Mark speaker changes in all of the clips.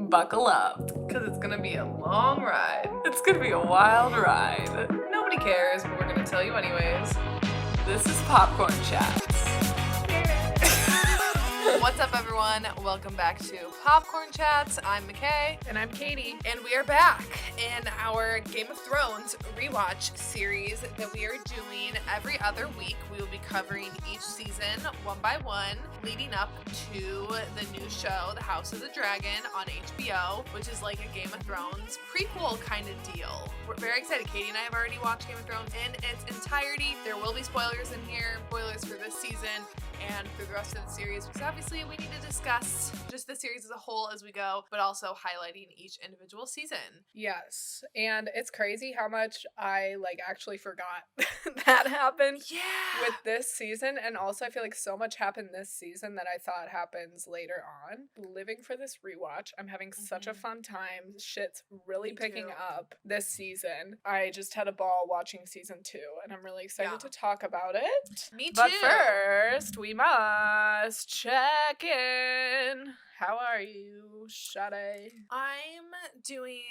Speaker 1: buckle up, because it's gonna be a long ride. It's gonna be a wild ride. Nobody cares, but we're gonna tell you anyways. This is Popcorn Chats. What's up, everyone? Welcome back to Popcorn Chats. I'm McKay.
Speaker 2: And I'm Katie.
Speaker 1: And we are back in our Game of Thrones Rewatch series that we are doing every other week. We will be covering each season one by one, leading up to the new show, The House of the Dragon on HBO, which is like a Game of Thrones prequel kind of deal. We're very excited. Katie and I have already watched Game of Thrones in its entirety. There will be spoilers in here, spoilers for this season and through the rest of the series, because obviously we need to discuss just the series as a whole as we go, but also highlighting each individual season.
Speaker 2: Yes, and it's crazy how much I actually forgot that happened with this season, and also I feel like so much happened this season that I thought happens later on. Living for this rewatch, I'm having such a fun time. Shit's really picking up this season. I just had a ball watching season 2, and I'm really excited to talk about it.
Speaker 1: Me too.
Speaker 2: But first, we must check in. How are you, Sade?
Speaker 1: I'm doing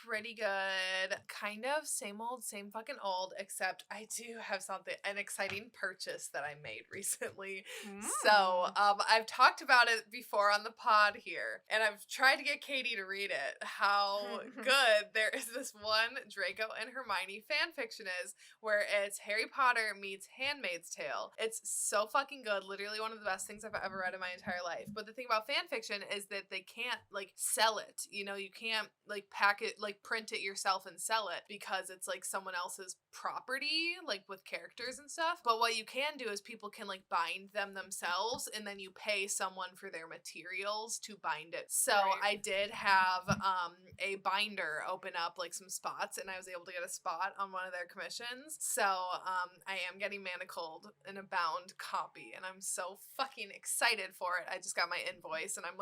Speaker 1: pretty good. Kind of same old, same fucking old, except I do have an exciting purchase that I made recently. So, I've talked about it before on the pod here, and I've tried to get Katie to read it. How good there is this one Draco and Hermione fan fiction is, where it's Harry Potter meets Handmaid's Tale. It's so fucking good. Literally one of the best things I've ever read in my entire life. But the thing about fan fiction is that they can't sell it. You know, you can't pack it, print it yourself and sell it, because it's someone else's property, with characters and stuff. But what you can do is people can bind them themselves, and then you pay someone for their materials to bind it. So I did have a binder open up some spots, and I was able to get a spot on one of their commissions. So I am getting manacled in a bound copy, and I'm so fucking excited for it. I just got my invoice, and I'm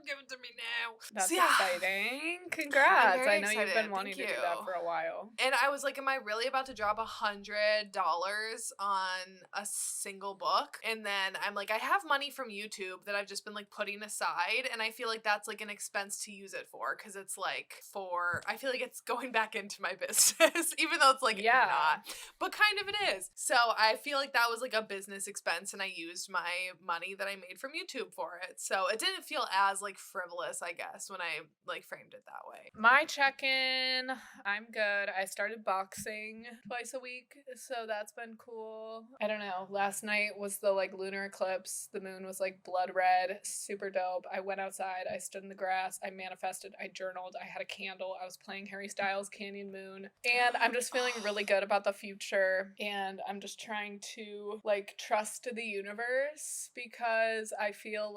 Speaker 1: give it to me now.
Speaker 2: That's
Speaker 1: so,
Speaker 2: exciting. Congrats. I know
Speaker 1: excited.
Speaker 2: you've been wanting to do that for a while.
Speaker 1: And I was am I really about to drop $100 on a single book? And then I'm I have money from YouTube that I've just been putting aside, and I feel that's an expense to use it for, because it's I feel it's going back into my business, even though it's not, but kind of it is. So I feel that was a business expense, and I used my money that I made from YouTube for it. So it didn't feel as frivolous, I guess, when I framed it that way.
Speaker 2: My check-in, I'm good. I started boxing twice a week, so that's been cool. I don't know. Last night was the lunar eclipse. The moon was blood red, super dope. I went outside, I stood in the grass, I manifested, I journaled, I had a candle, I was playing Harry Styles' Canyon Moon, and I'm just feeling really good about the future, and I'm just trying to trust the universe, because I feel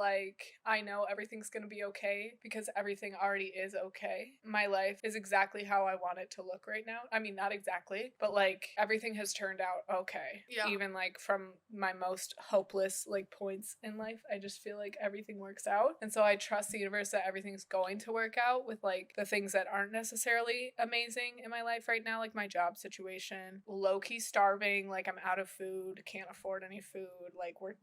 Speaker 2: I know everything's gonna be okay, because everything already is okay. My life is exactly how I want it to look right now. I mean, not exactly, but everything has turned out okay.
Speaker 1: Yeah.
Speaker 2: Even from my most hopeless points in life, I just feel everything works out. And so I trust the universe that everything's going to work out with the things that aren't necessarily amazing in my life right now, my job situation, low-key starving, I'm out of food, can't afford any food, we're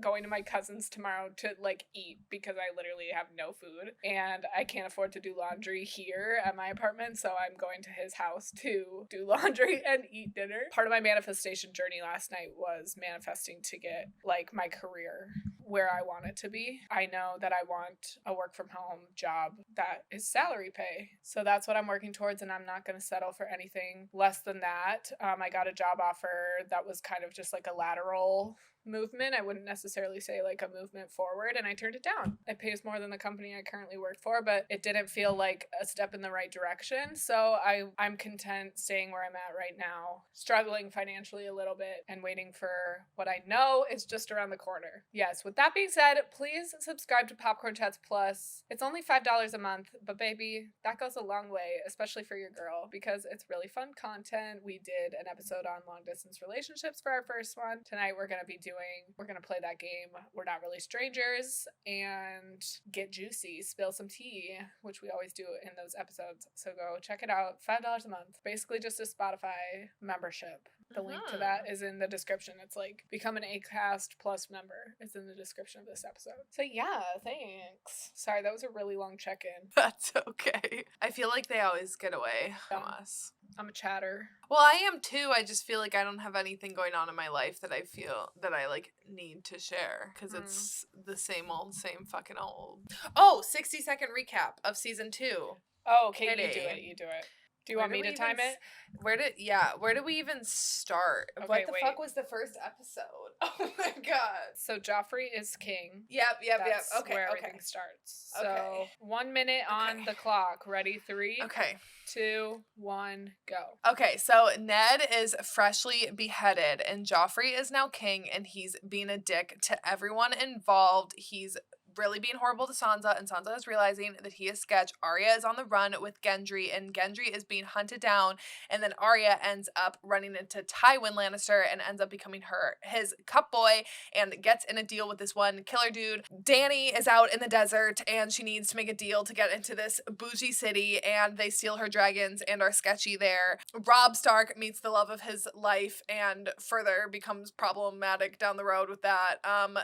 Speaker 2: going to my cousin's tomorrow to eat, because I literally have no food, and I can't afford to do laundry here at my apartment, so I'm going to his house to do laundry and eat dinner. Part of my manifestation journey last night was manifesting to get my career where I want it to be. I know that I want a work from home job that is salary pay, so that's what I'm working towards, and I'm not going to settle for anything less than that. I got a job offer that was kind of just a lateral movement. I wouldn't necessarily say a movement forward, and I turned it down. It pays more than the company I currently work for, but it didn't feel like a step in the right direction. So I'm content staying where I'm at right now, struggling financially a little bit and waiting for what I know is just around the corner. Yes, with that being said, please subscribe to Popcorn Chats Plus. It's only $5 a month, but baby, that goes a long way, especially for your girl, because it's really fun content. We did an episode on long distance relationships for our first one. Tonight we're going to play that game, We're Not Really Strangers, and get juicy, spill some tea, which we always do in those episodes. So go check it out. $5 a month. Basically just a Spotify membership. The link to that is in the description. It's like, become an Acast Plus member. It's in the description of this episode. So yeah, thanks. Sorry, that was a really long check-in.
Speaker 1: That's okay. I feel like they always get away from us.
Speaker 2: I'm a chatter.
Speaker 1: Well, I am too. I just feel like I don't have anything going on in my life that I feel that I like need to share because it's the same fucking old. Oh, 60-second recap of season 2.
Speaker 2: Oh, okay, you do it. Do you want me to time it?
Speaker 1: Where do we even start?
Speaker 2: Okay,
Speaker 1: what the fuck was the first episode? Oh my god.
Speaker 2: So Joffrey is king.
Speaker 1: Yep.
Speaker 2: That's
Speaker 1: Okay,
Speaker 2: where everything starts. So
Speaker 1: Okay.
Speaker 2: 1 minute on the clock. Ready? 3,
Speaker 1: Okay.
Speaker 2: 2, 1, go.
Speaker 1: Okay, so Ned is freshly beheaded and Joffrey is now king and he's being a dick to everyone involved. He's really being horrible to Sansa, and Sansa is realizing that he is sketch. Arya is on the run with Gendry, and Gendry is being hunted down, and then Arya ends up running into Tywin Lannister and ends up becoming his cup boy and gets in a deal with this one killer dude. Dany is out in the desert, and she needs to make a deal to get into this bougie city, and they steal her dragons and are sketchy there. Robb Stark meets the love of his life and further becomes problematic down the road with that.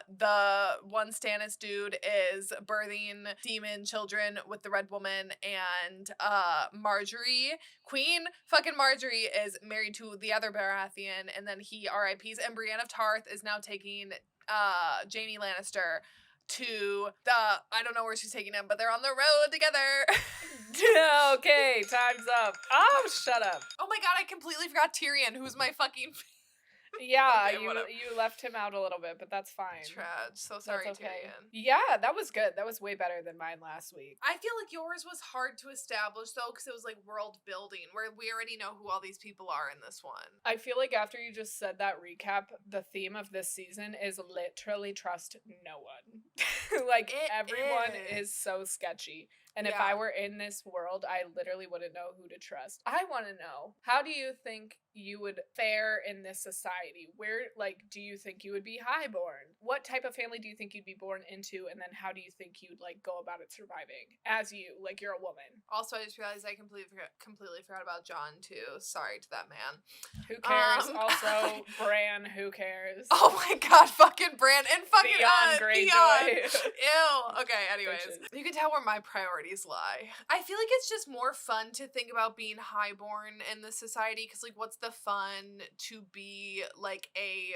Speaker 1: The one Stannis dude is birthing demon children with the Red Woman, and Marjorie, Queen fucking Marjorie, is married to the other Baratheon, and then he RIPs, and Brienne of Tarth is now taking Jaime Lannister to I don't know where she's taking him, but they're on the road together.
Speaker 2: Okay, time's up. Oh, shut up.
Speaker 1: Oh my god, I completely forgot Tyrion, who's my fucking
Speaker 2: Yeah,
Speaker 1: Okay,
Speaker 2: you left him out a little bit, but that's fine.
Speaker 1: Trad. So sorry,
Speaker 2: That's okay.
Speaker 1: Tyrion.
Speaker 2: Yeah, that was good. That was way better than mine last week.
Speaker 1: I feel like yours was hard to establish though, because it was like world building, where we already know who all these people are in this one.
Speaker 2: I feel like after you just said that recap, the theme of this season is literally trust no one. Like, everyone is so sketchy. And if I were in this world, I literally wouldn't know who to trust. I want to know, how do you think you would fare in this society? Where, like, do you think you would be highborn? What type of family do you think you'd be born into? And then how do you think you'd, like, go about it surviving as you, like, you're a woman?
Speaker 1: Also, I just realized I completely forgot about John, too. Sorry to that man.
Speaker 2: Who cares? Also, Bran, who cares?
Speaker 1: Oh my god, fucking Bran and fucking
Speaker 2: Theon Greyjoy.
Speaker 1: Ew. Okay, anyways.
Speaker 2: Bitches.
Speaker 1: You can tell where my priorities lie. I feel like it's just more fun to think about being highborn in this society, because, like, what's the fun to be, like, a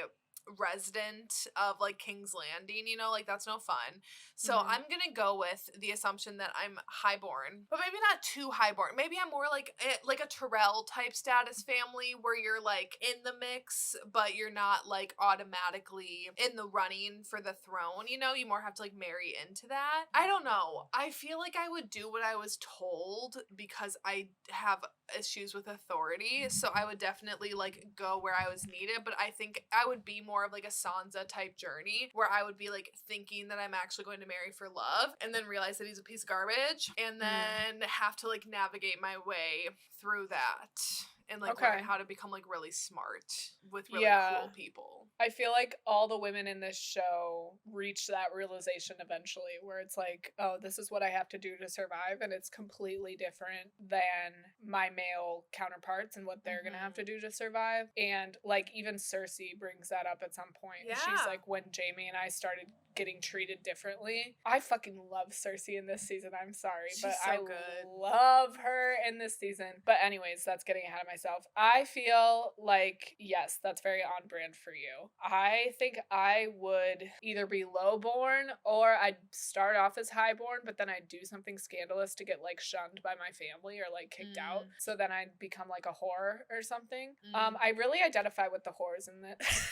Speaker 1: resident of, like, King's Landing, you know? Like, that's no fun. So I'm gonna go with the assumption that I'm highborn, but maybe not too highborn. Maybe I'm more like a Tyrell type status family, where you're, like, in the mix, but you're not, like, automatically in the running for the throne, you know? You more have to, like, marry into that. I don't know. I feel like I would do what I was told because I have issues with authority, so I would definitely, like, go where I was needed, but I think I would be more of, like, a Sansa type journey, where I would be, like, thinking that I'm actually going to marry for love, and then realize that he's a piece of garbage, and then have to, like, navigate my way through that, and, like, learn how to become, like, really smart with really cool people.
Speaker 2: I feel like all the women in this show reach that realization eventually, where it's like, oh, this is what I have to do to survive, and it's completely different than my male counterparts and what they're gonna have to do to survive. And, like, even Cersei brings that up at some point.
Speaker 1: Yeah.
Speaker 2: She's like, when Jaime and I started getting treated differently. I fucking love Cersei in this season. I'm sorry, but
Speaker 1: so
Speaker 2: I
Speaker 1: good.
Speaker 2: love her in this season. But anyways, that's getting ahead of myself. I feel like, yes, that's very on brand for you. I think I would either be lowborn or I'd start off as highborn, but then I'd do something scandalous to get, like, shunned by my family or, like, kicked out. So then I'd become, like, a whore or something. I really identify with the whores in this.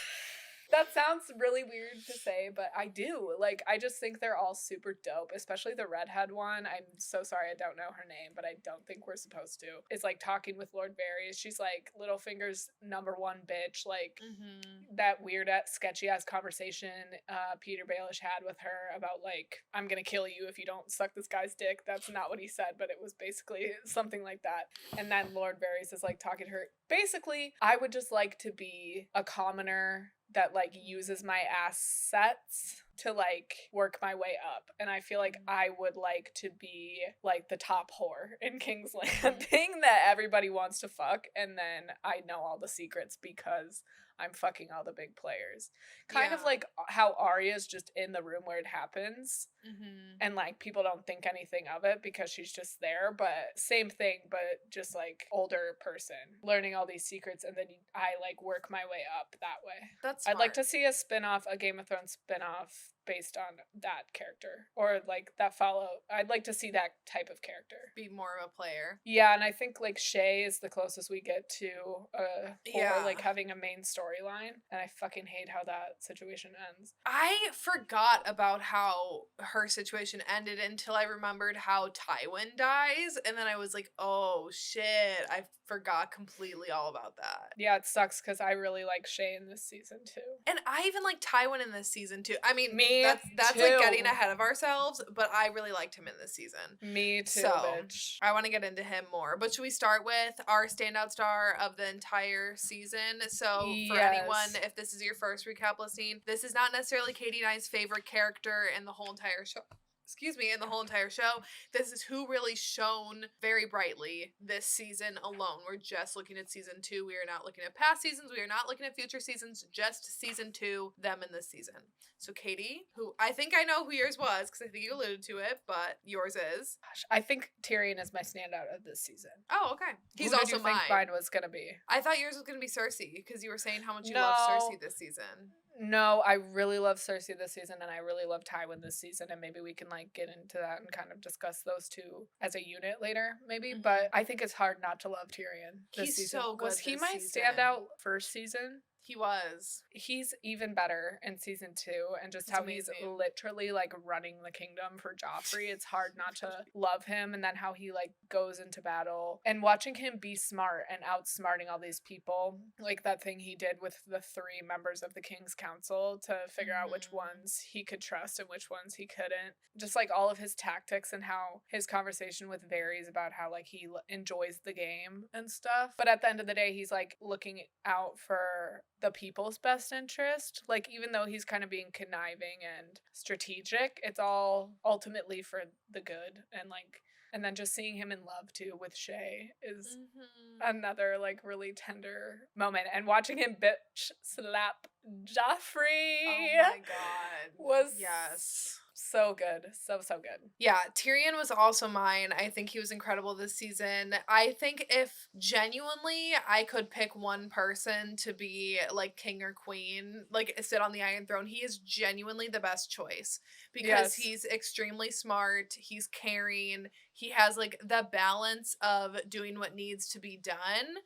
Speaker 2: That sounds really weird to say, but I do. Like, I just think they're all super dope, especially the redhead one. I'm so sorry I don't know her name, but I don't think we're supposed to. It's, like, talking with Lord Varys. She's, like, Littlefinger's number one bitch. Like, that weird, sketchy-ass conversation Peter Baelish had with her about, like, I'm gonna kill you if you don't suck this guy's dick. That's not what he said, but it was basically something like that. And then Lord Varys is, like, talking to her. Basically, I would just like to be a commoner that, like, uses my assets to like work my way up. And I feel like I would like to be like the top whore in King's Landing that everybody wants to fuck, and then I know all the secrets because I'm fucking all the big players. Kind of like how Arya's just in the room where it happens. And like people don't think anything of it because she's just there, but same thing, but just like older person learning all these secrets, and then I like work my way up that way.
Speaker 1: That's smart.
Speaker 2: I'd like to see a spin-off, a Game of Thrones spin-off based on that character, or like that follow. I'd like to see that type of character
Speaker 1: be more of a player.
Speaker 2: Yeah, and I think like Shay is the closest we get to like having a main storyline, and I fucking hate how that situation ends.
Speaker 1: I forgot about how her situation ended until I remembered how Tywin dies, and then I was like, oh shit, I forgot completely all about that.
Speaker 2: Yeah, it sucks because I really like Shay in this season too.
Speaker 1: And I even like Tywin in this season too. I mean,
Speaker 2: me
Speaker 1: that's
Speaker 2: too.
Speaker 1: like getting ahead of ourselves, but I really liked him in this season.
Speaker 2: Me too,
Speaker 1: so,
Speaker 2: bitch.
Speaker 1: I want to get into him more. But should we start with our standout star of the entire season? So for anyone, if this is your first recap listening, this is not necessarily Katie and I's favorite character in the whole entire show. In the whole entire show. This is who really shone very brightly this season alone. We're just looking at season 2. We are not looking at past seasons. We are not looking at future seasons. Just season 2, them in this season. So Katie, who I think I know who yours was because I think you alluded to it, but yours is.
Speaker 2: Gosh, I think Tyrion is my standout of this season.
Speaker 1: Oh, okay. He's
Speaker 2: who
Speaker 1: also
Speaker 2: did you think mine was gonna be?
Speaker 1: I thought yours was gonna be Cersei because you were saying how much you love Cersei this season.
Speaker 2: No, I really love Cersei this season, and I really love Tywin this season, and maybe we can like get into that and kind of discuss those two as a unit later, maybe. But I think it's hard not to love Tyrion this season.
Speaker 1: So good.
Speaker 2: Was he my standout first season?
Speaker 1: He was.
Speaker 2: He's even better in season 2, and just how he's literally like running the kingdom for Joffrey. It's hard not to love him, and then how he like goes into battle and watching him be smart and outsmarting all these people, like that thing he did with the 3 members of the King's Council to figure out which ones he could trust and which ones he couldn't. Just like all of his tactics and how his conversation with Varys about how like he enjoys the game and stuff. But at the end of the day, he's like looking out for the people's best interest. Like, even though he's kind of being conniving and strategic, it's all ultimately for the good. And then just seeing him in love too with Shay is another like really tender moment. And watching him bitch slap Joffrey.
Speaker 1: Oh my god.
Speaker 2: Was
Speaker 1: yes.
Speaker 2: So good. So good.
Speaker 1: Yeah, Tyrion was also mine. I think he was incredible this season. I think if genuinely I could pick one person to be like king or queen, like sit on the Iron Throne, he is genuinely the best choice because he's extremely smart, he's caring, he has like the balance of doing what needs to be done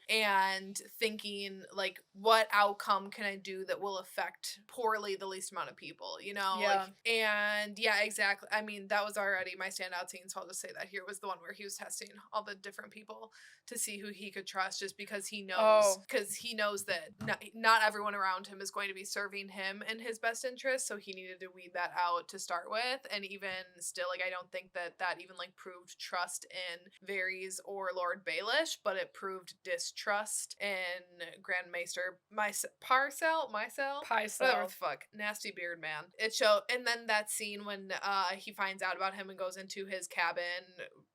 Speaker 1: and thinking like what outcome can I do that will affect poorly the least amount of people, you know?
Speaker 2: Yeah.
Speaker 1: Yeah, exactly. I mean, that was already my standout scene, so I'll just say that here was the one where he was testing all the different people to see who he could trust just because he knows that not everyone around him is going to be serving him in his best interest, so he needed to weed that out to start with. And even still, like, I don't think that even like proved trust in Varys or Lord Baelish, but it proved distrust in Grand Maester Pycelle, whatever the fuck, nasty beard man. It showed. And then that scene when he finds out about him and goes into his cabin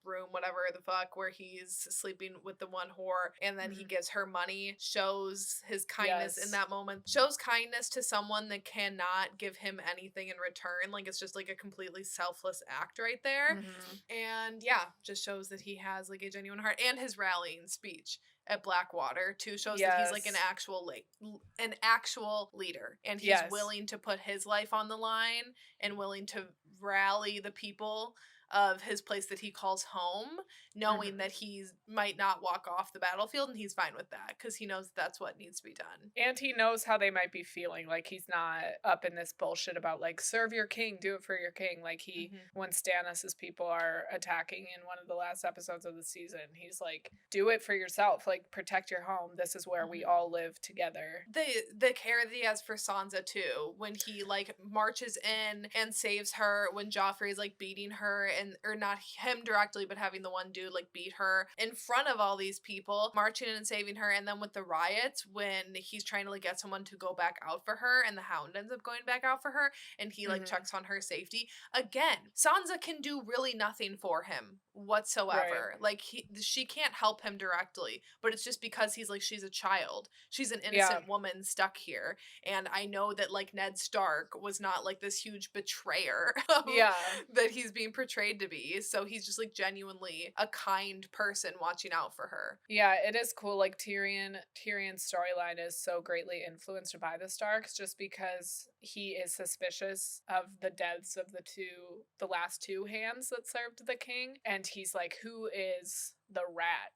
Speaker 1: room, whatever the fuck, where he's sleeping with the one whore, and then he gives her money, shows his kindness in that moment, shows kindness to someone that cannot give him anything in return. Like, it's just like a completely selfless act right there. And yeah, just shows that he has like a genuine heart. And his rallying speech at Blackwater too shows that he's like an actual leader, and he's willing to put his life on the line and willing to rally the people of his place that he calls home, knowing that he might not walk off the battlefield, and he's fine with that because he knows that's what needs to be done.
Speaker 2: And he knows how they might be feeling. Like, he's not up in this bullshit about like, serve your king, do it for your king. Like, he when Stannis' people are attacking in one of the last episodes of the season, he's like, do it for yourself, like, protect your home. This is where we all live together.
Speaker 1: The care that he has for Sansa too, when he like marches in and saves her when Joffrey's like beating her and or not him directly, but having the one dude like beat her in front of all these people, marching in and saving her. And then with the riots, when he's trying to like get someone to go back out for her, and the Hound ends up going back out for her, and he like checks on her safety. Again, Sansa can do really nothing for him whatsoever.
Speaker 2: Right.
Speaker 1: Like she can't help him directly, but it's just because he's like, she's a child, she's an innocent woman stuck here, and I know that like Ned Stark was not like this huge betrayer that he's being portrayed to be, so he's just like genuinely a kind person watching out for her.
Speaker 2: Yeah, it is cool. Like Tyrion's storyline is so greatly influenced by the Starks, just because he is suspicious of the deaths of the last two hands that served the king, and he's like, who is the rat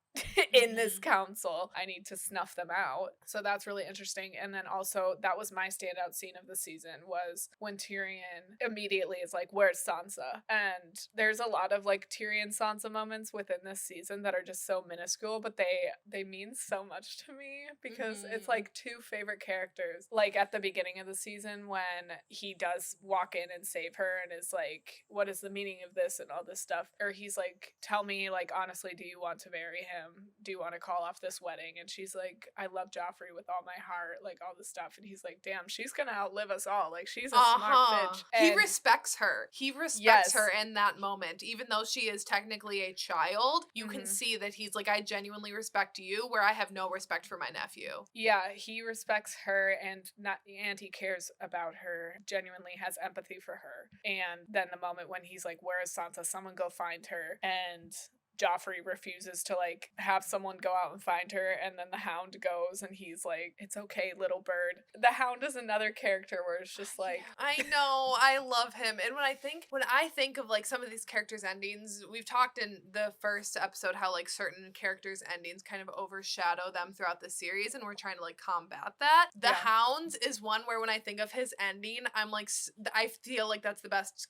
Speaker 2: in this council? I need to snuff them out. So that's really interesting. And then also, that was my standout scene of the season, was when Tyrion immediately is like, where's Sansa? And there's a lot of like Tyrion Sansa moments within this season that are just so minuscule, but they mean so much to me, because it's like two favorite characters. Like at the beginning of the season, when he does walk in and save her and is like, what is the meaning of this and all this stuff? Or he's like, tell me, like, honestly, do you want to marry him? Do you want to call off this wedding? And she's like, I love Joffrey with all my heart, like all this stuff. And he's like, damn, she's gonna outlive us all. Like, she's a smart bitch. And
Speaker 1: he respects her. He respects her in that moment. Even though she is technically a child, you can see that he's like, I genuinely respect you, where I have no respect for my nephew.
Speaker 2: Yeah, he respects her, and he cares about her, genuinely has empathy for her. And then the moment when he's like, where is Sansa? Someone go find her. And Joffrey refuses to like have someone go out and find her, and then the Hound goes, and he's like, it's okay, little bird. The Hound is another character where it's just like,
Speaker 1: I know, I love him. And when I think of like some of these characters' endings, we've talked in the first episode how like certain characters' endings kind of overshadow them throughout the series, and we're trying to like combat that. The Hound is one where when I think of his ending, I'm like, I feel like that's the best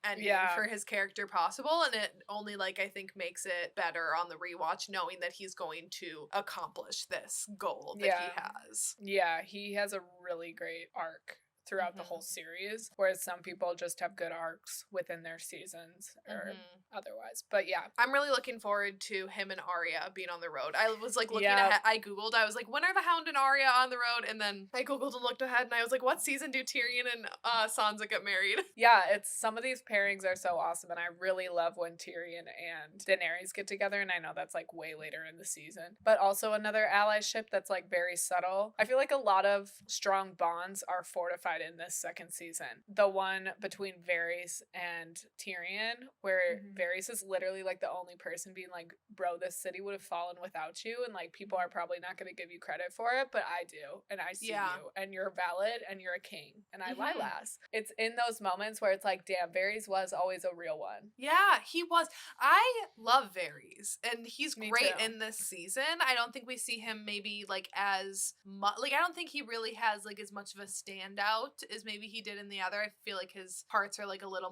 Speaker 1: ending for his character possible, and it only like I think makes it better on the rewatch, knowing that he's going to accomplish this goal that he has.
Speaker 2: Yeah, he has a really great arc throughout the whole series, whereas some people just have good arcs within their seasons or otherwise. But yeah,
Speaker 1: I'm really looking forward to him and Arya being on the road. I was like looking ahead, I googled, I was like, when are the Hound and Arya on the road? And then I googled and looked ahead, and I was like, what season do Tyrion and Sansa get married?
Speaker 2: Yeah, it's some of these pairings are so awesome, and I really love when Tyrion and Daenerys get together, and I know that's like way later in the season, but also another allyship that's like very subtle. I feel like a lot of strong bonds are fortified in this second season. The one between Varys and Tyrion, where Varys is literally like the only person being like, bro, this city would have fallen without you, and like people are probably not going to give you credit for it, but I do, and I see you, and you're valid, and you're a king, and I Lilas. It's in those moments where it's like, damn, Varys was always a real one.
Speaker 1: Yeah, he was. I love Varys, and he's great in this season. I don't think we see him maybe like as much, like I don't think he really has like as much of a standout as maybe he did in the other. I feel like his parts are like a little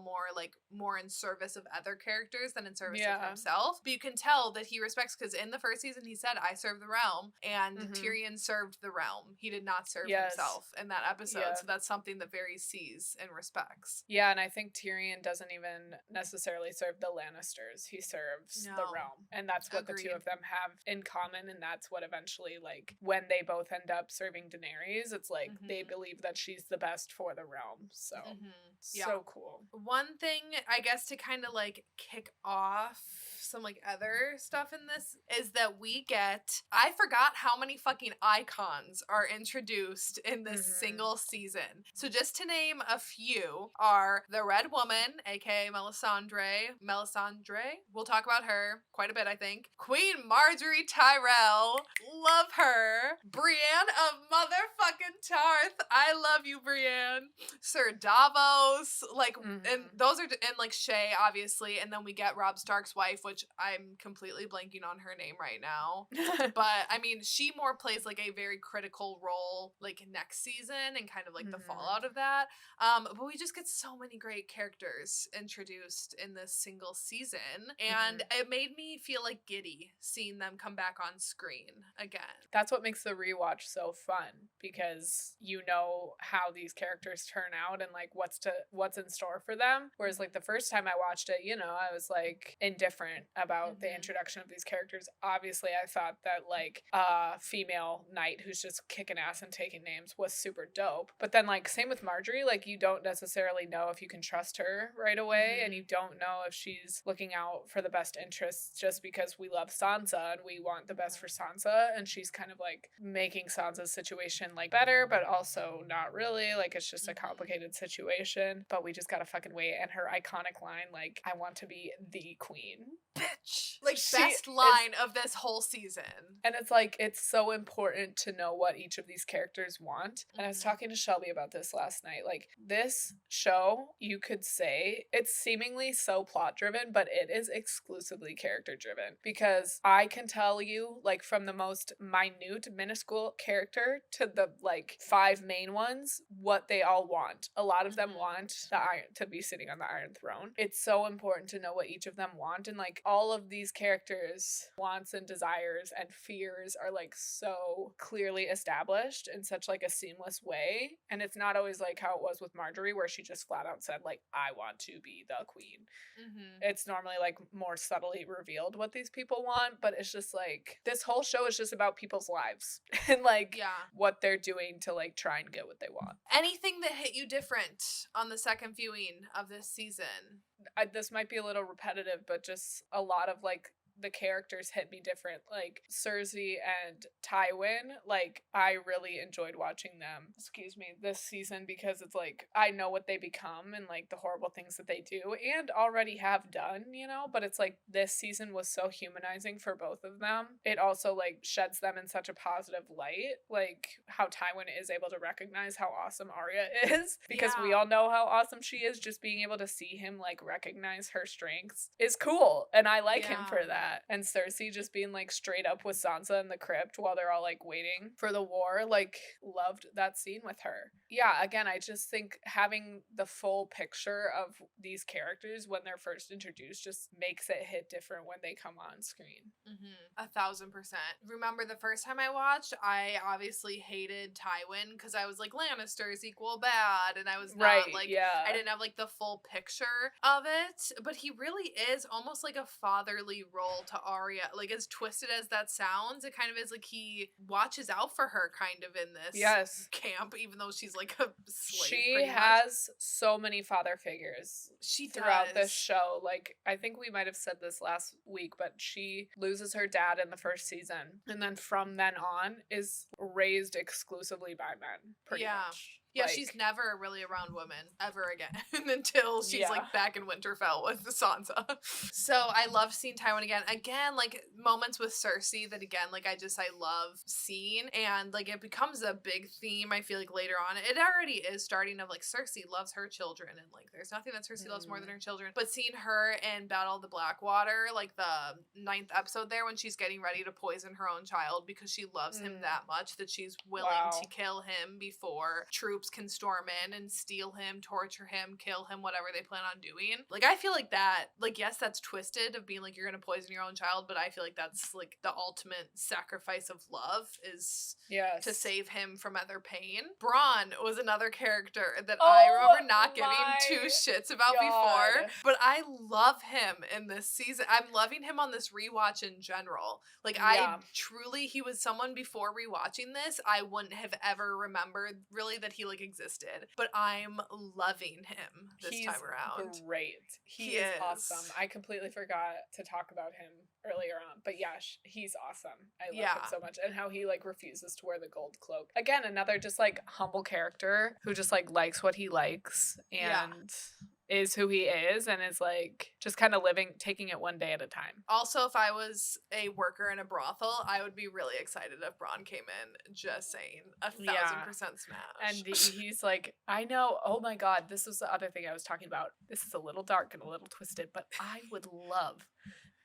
Speaker 1: more in service of other characters than in service of himself. But you can tell that he respects, because in the first season he said, I serve the realm, and Tyrion served the realm. He did not serve himself in that episode. So that's something that Varys sees and respects.
Speaker 2: Yeah, and I think Tyrion doesn't even necessarily serve the Lannisters. He serves the realm. And that's what the two of them have in common, and that's what eventually, like, when they both end up serving Daenerys, it's like they believe that she's the best for the realm. So so cool.
Speaker 1: One thing, I guess, to kind of like kick off some like other stuff in this is that I forgot how many fucking icons are introduced in this single season. So just to name a few are the Red Woman, aka Melisandre. We'll talk about her quite a bit, I think. Queen Marjorie Tyrell. Love her. Brienne of motherfucking Tarth. I love you, Brienne. Sir Davos. Like, and those are, and like Shay, obviously. And then we get Robb Stark's wife, which I'm completely blanking on her name right now. But I mean, she more plays like a very critical role like next season and kind of like the fallout of that. But we just get so many great characters introduced in this single season, and it made me feel like giddy seeing them come back on screen again.
Speaker 2: That's what makes the rewatch so fun, because you know how these characters turn out and like what's in store for them. Whereas like the first time I watched it, you know, I was like indifferent about the introduction of these characters. Obviously, I thought that like female knight who's just kicking ass and taking names was super dope. But then like same with Marjorie, like you don't necessarily know if you can trust her right away, and you don't know if she's looking out for the best interests just because we love Sansa and we want the best for Sansa, and she's kind of like making Sansa's situation like better, but also not really. Like it's just a complicated situation, but we just gotta fucking wait. And her iconic line, like, I want to be the queen.
Speaker 1: Bitch. Like, best line of this whole season.
Speaker 2: And it's like, it's so important to know what each of these characters want. And I was talking to Shelby about this last night. Like, this show, you could say, it's seemingly so plot driven, but it is exclusively character driven. Because I can tell you, like, from the most minute, minuscule character to the, like, 5 main ones, what they all want. A lot of them want to be sitting on the Iron Throne. It's so important to know what each of them want, and like all of these characters' wants and desires and fears are like so clearly established in such like a seamless way. And it's not always like how it was with Marjorie, where she just flat out said like, I want to be the queen. It's normally like more subtly revealed what these people want, but it's just like this whole show is just about people's lives and like what they're doing to like try and get what they want.
Speaker 1: Anything that hit you different on the second viewing of this season?
Speaker 2: This might be a little repetitive, but just a lot of like the characters hit me different. Like Cersei and Tywin, like I really enjoyed watching them, this season, because it's like I know what they become and like the horrible things that they do and already have done, you know, but it's like this season was so humanizing for both of them. It also like sheds them in such a positive light, like how Tywin is able to recognize how awesome Arya is, because we all know how awesome she is. Just being able to see him like recognize her strengths is cool, and I like him for that. And Cersei just being like straight up with Sansa in the crypt while they're all like waiting for the war, like loved that scene with her. Yeah, again, I just think having the full picture of these characters when they're first introduced just makes it hit different when they come on screen.
Speaker 1: 1,000%. Remember the first time I watched, I obviously hated Tywin because I was like, Lannisters equal bad, and I was not I didn't have like the full picture of it, but he really is almost like a fatherly role to Arya. Like, as twisted as that sounds, it kind of is like he watches out for her kind of in this camp, even though she's like a slave.
Speaker 2: She has so many father figures throughout
Speaker 1: does.
Speaker 2: this show. Like, I think we might have said this last week, but she loses her dad in the first season, and then from then on is raised exclusively by men, pretty much.
Speaker 1: Yeah, she's never really around women ever again until she's like back in Winterfell with Sansa. So I love seeing Tywin again. Again, like moments with Cersei that again, like I love seeing, and like it becomes a big theme. I feel like later on, it already is starting of like Cersei loves her children, and like there's nothing that Cersei loves more than her children. But seeing her in Battle of the Blackwater, like the 9th episode there, when she's getting ready to poison her own child because she loves him that much that she's willing to kill him before troops can storm in and steal him, torture him, kill him, whatever they plan on doing. Like, I feel like that, like, yes, that's twisted of being like, you're gonna poison your own child, but I feel like that's like the ultimate sacrifice of love is to save him from other pain. Bronn was another character that I remember not giving 2 shits about before, but I love him in this season. I'm loving him on this rewatch in general. Like, I truly, he was someone before rewatching this, I wouldn't have ever remembered really that he like existed, but I'm loving him this time around.
Speaker 2: He's great. He is awesome. I completely forgot to talk about him earlier on, but yeah, he's awesome. I love him so much, and how he like refuses to wear the gold cloak. Again, another just like humble character who just like likes what he likes and is who he is, and is like just kind of taking it one day at a time. Also,
Speaker 1: if I was a worker in a brothel, I would be really excited if Bronn came in. Just saying, 1,000% smash.
Speaker 2: And he's like, I know. Oh my God, this was the other thing I was talking about. This is a little dark and a little twisted, but I would love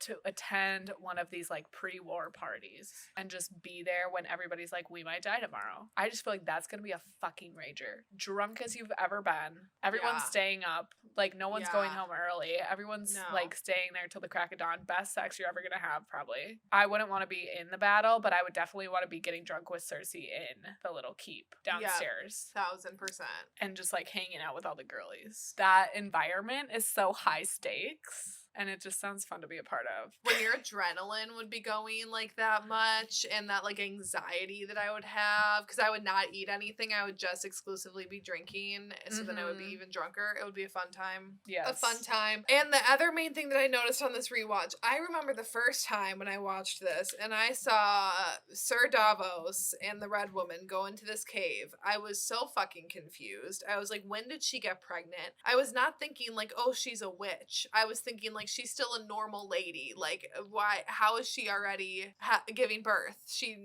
Speaker 2: to attend one of these like pre-war parties and just be there when everybody's like, we might die tomorrow. I just feel like that's gonna be a fucking rager. Drunk as you've ever been. Everyone's staying up. Like no one's going home early. Everyone's like staying there till the crack of dawn. Best sex you're ever gonna have, probably. I wouldn't want to be in the battle, but I would definitely want to be getting drunk with Cersei in the little keep downstairs.
Speaker 1: 1000%.
Speaker 2: And just like hanging out with all the girlies. That environment is so high stakes. And it just sounds fun to be a part of.
Speaker 1: When your adrenaline would be going like that much and that like anxiety that I would have, because I would not eat anything, I would just exclusively be drinking, so then I would be even drunker. It would be a fun time.
Speaker 2: Yes.
Speaker 1: A fun time. And the other main thing that I noticed on this rewatch, I remember the first time when I watched this and I saw Sir Davos and the Red Woman go into this cave. I was so fucking confused. I was like, when did she get pregnant? I was not thinking like, oh, she's a witch. I was thinking like, she's still a normal lady. Like, why? How is she already giving birth? She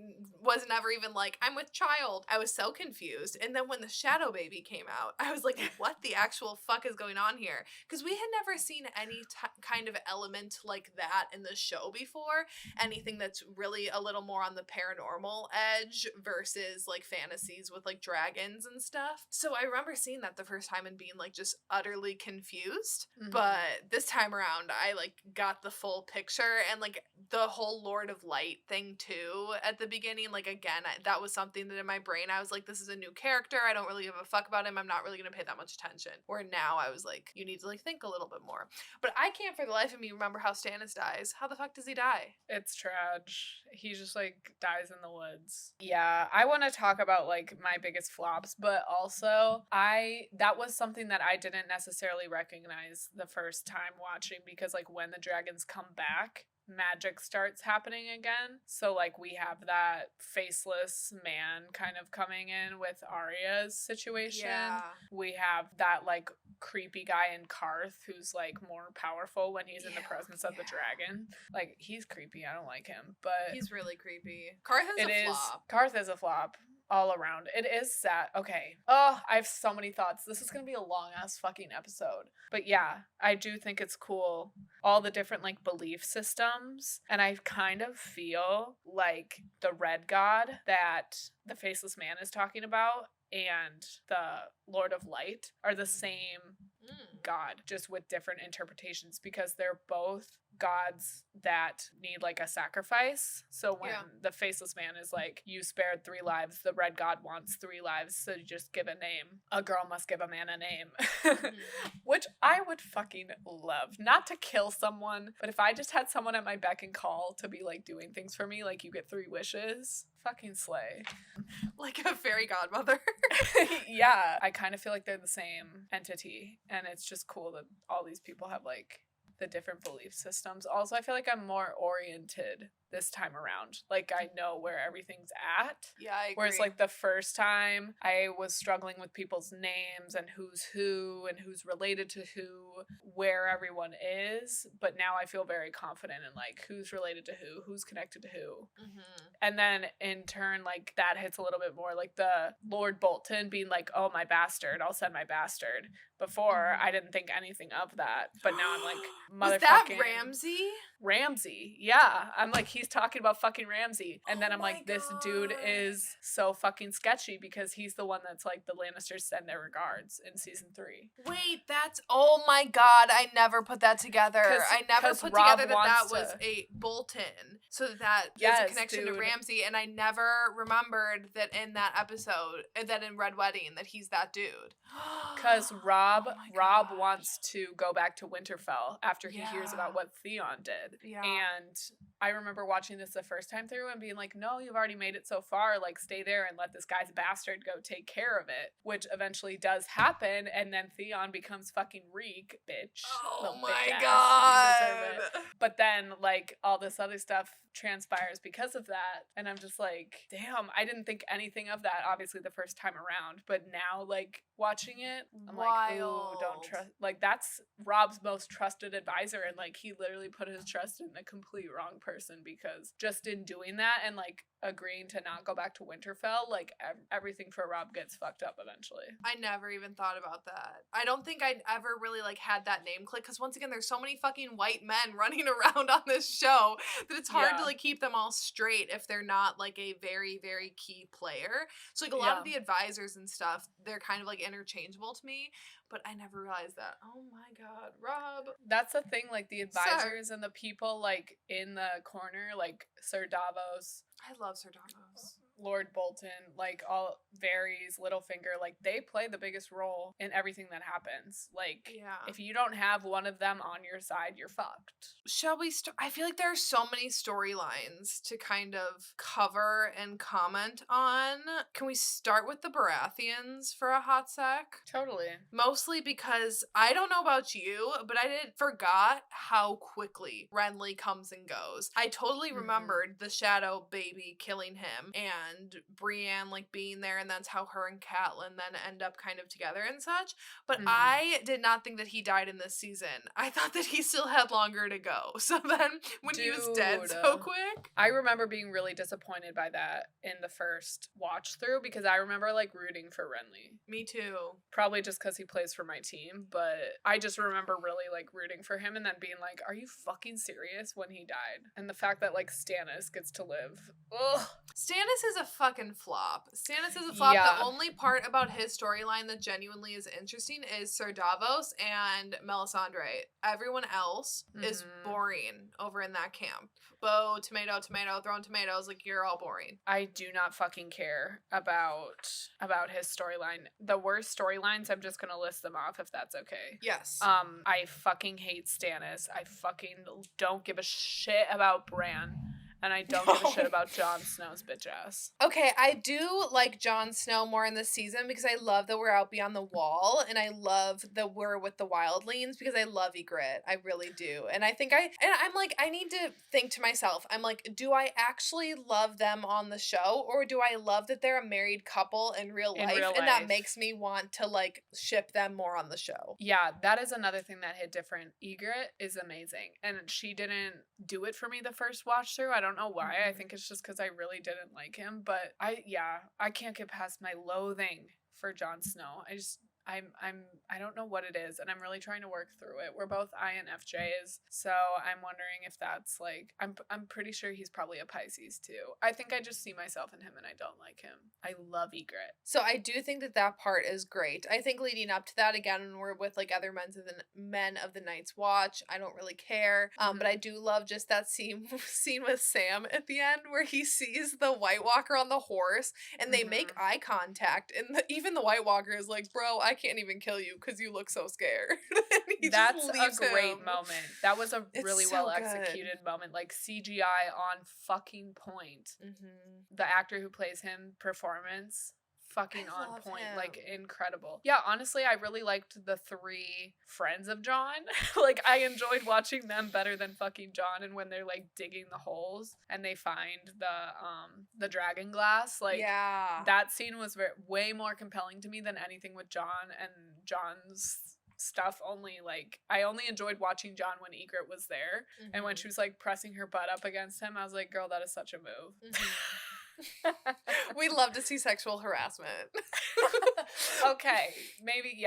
Speaker 1: was never even like, I'm with child. I was so confused. And then when the shadow baby came out, I was like, what the actual fuck is going on here? Because we had never seen any kind of element like that in the show before. Anything that's really a little more on the paranormal edge versus like fantasies with like dragons and stuff. So I remember seeing that the first time and being like just utterly confused. But this time around, I like got the full picture, and like the whole Lord of Light thing too at the beginning. Like again, that was something that in my brain I was like, this is a new character. I don't really give a fuck about him. I'm not really gonna pay that much attention. Where now I was like, you need to like think a little bit more. But I can't for the life of me remember how Stannis dies. How the fuck does he die?
Speaker 2: It's trash. He just like dies in the woods. Yeah, I want to talk about like my biggest flops, but also that was something that I didn't necessarily recognize the first time watching, because like when the dragons come back, magic starts happening again. So like we have that faceless man kind of coming in with Arya's situation.
Speaker 1: Yeah.
Speaker 2: We have that like creepy guy in Karth who's like more powerful when he's in the presence of the dragon. Like he's creepy. I don't like him, but
Speaker 1: he's really creepy. Karth is a flop.
Speaker 2: Karth is a flop. All around. It is sad. Okay. Oh, I have so many thoughts. This is gonna be a long ass fucking episode. But yeah, I do think it's cool. All the different like belief systems. And I kind of feel like the red god that the faceless man is talking about and the Lord of Light are the same god, just with different interpretations, because they're both gods that need like a sacrifice. So when the faceless man is like, you spared 3 lives, the red god wants 3 lives, so you just give a name. A girl must give a man a name. Which I would fucking love. Not to kill someone, but if I just had someone at my beck and call to be like doing things for me, like you get 3 wishes, fucking slay.
Speaker 1: Like a fairy godmother.
Speaker 2: Yeah, I kind of feel like they're the same entity, and it's just cool that all these people have like the different belief systems. Also, I feel like I'm more oriented this time around. Like I know where everything's at.
Speaker 1: Yeah, I agree.
Speaker 2: Whereas like the first time I was struggling with people's names and who's who and who's related to who, where everyone is. But now I feel very confident in like who's related to who's connected to who. And then in turn, like that hits a little bit more, like the Lord Bolton being like, oh, my bastard, I'll send my bastard. Before I didn't think anything of that, but now I'm like, motherfucking.
Speaker 1: Was that Ramsay?
Speaker 2: Ramsay, yeah. I'm like, he's talking about fucking Ramsay. And then I'm like, this dude is so fucking sketchy, because he's the one that's like, the Lannisters send their regards in season 3.
Speaker 1: Wait, oh my god, I never put that together. I never put together that was a Bolton. So that there's a connection to Ramsay, and I never remembered that in that episode, that in Red Wedding, that he's that dude.
Speaker 2: Because Rob wants to go back to Winterfell after he hears about what Theon did. Yeah. And I remember watching this the first time through and being like, no, you've already made it so far. Like, stay there and let this guy's bastard go take care of it. Which eventually does happen. And then Theon becomes fucking Reek, bitch.
Speaker 1: Oh my god.
Speaker 2: But then, like, all this other stuff transpires because of that. And I'm just like, damn, I didn't think anything of that, obviously, the first time around. But now, like, watching it, I'm like, ooh, don't trust. Like, that's Rob's most trusted advisor. And, like, he literally put his trust in the complete wrong person, because just in doing that and, like, agreeing to not go back to Winterfell, like, everything for Rob gets fucked up eventually.
Speaker 1: I never even thought about that. I don't think I'd ever really, like, had that name click, because once again, there's so many fucking white men running around on this show that it's hard
Speaker 2: Yeah.
Speaker 1: to like keep them all straight if they're not like a very, very key player. So like a lot of the advisors and stuff, they're kind of like interchangeable to me, but I never realized that. Oh my God, Rob.
Speaker 2: That's the thing, like the advisors and the people like in the corner, like Sir Davos,
Speaker 1: I love Sir Davos.
Speaker 2: Lord Bolton, like all Varys, Littlefinger, like they play the biggest role in everything that happens. Like, if you don't have one of them on your side, you're fucked.
Speaker 1: Shall we start? I feel like there are so many storylines to kind of cover and comment on. Can we start with the Baratheons for a hot sec?
Speaker 2: Totally.
Speaker 1: Mostly because I don't know about you, but I forgot how quickly Renly comes and goes. I totally remembered the Shadow baby killing him and Brienne like being there, and that's how her and Catelyn then end up kind of together and such. But I did not think that he died in this season. I thought that he still had longer to go. So then when he was dead so quick.
Speaker 2: I remember being really disappointed by that in the first watch through because I remember like rooting for Renly.
Speaker 1: Me too.
Speaker 2: Probably just because he plays for my team, but I just remember really like rooting for him and then being like, are you fucking serious when he died? And the fact that like Stannis gets to live. Ugh.
Speaker 1: Stannis is a fucking flop. Stannis is a flop. The only part about his storyline that genuinely is interesting is Sir Davos and Melisandre. Everyone else is boring over in that camp. Bo, tomato, throwing tomatoes, like you're all boring.
Speaker 2: I do not fucking care about his storyline. The worst storylines, I'm just gonna list them off if that's okay.
Speaker 1: Yes.
Speaker 2: I fucking hate Stannis. I fucking don't give a shit about Bran. And I don't give a shit about Jon Snow's bitch ass.
Speaker 1: Okay, I do like Jon Snow more in this season because I love that we're out beyond the wall, and I love that we're with the wildlings because I love Ygritte. I really do. And I'm like, I need to think to myself, I'm like, do I actually love them on the show, or do I love that they're a married couple in real life? And that makes me want to like ship them more on the show. Yeah,
Speaker 2: that is another thing that hit different. Ygritte is amazing, and she didn't do it for me the first watch through. I don't know why. I think it's just because I really didn't like him, but I can't get past my loathing for Jon Snow. I don't know what it is, and I'm really trying to work through it. We're both INFJs, so I'm wondering if that's like I'm pretty sure he's probably a Pisces too. I think I just see myself in him and I don't like him. I love Ygritte.
Speaker 1: So I do think that part is great. I think leading up to that, again, when we're with like other men of the Night's Watch, I don't really care. But I do love just that scene with Sam at the end where he sees the White Walker on the horse and they make eye contact, and even the White Walker is like, bro, I can't even kill you because you look so scared.
Speaker 2: That's a great moment. That was a really well executed moment. Like CGI on fucking point. The actor who plays him, performance, fucking on point. Like incredible. Yeah, honestly, I really liked the 3 friends of Jon. Like I enjoyed watching them better than fucking Jon, and when they're like digging the holes and they find the dragon glass, like that scene was way more compelling to me than anything with Jon, and Jon's stuff I only enjoyed watching Jon when Ygritte was there, and when she was like pressing her butt up against him, I was like, girl, that is such a move.
Speaker 1: We love to see sexual harassment.
Speaker 2: Okay, maybe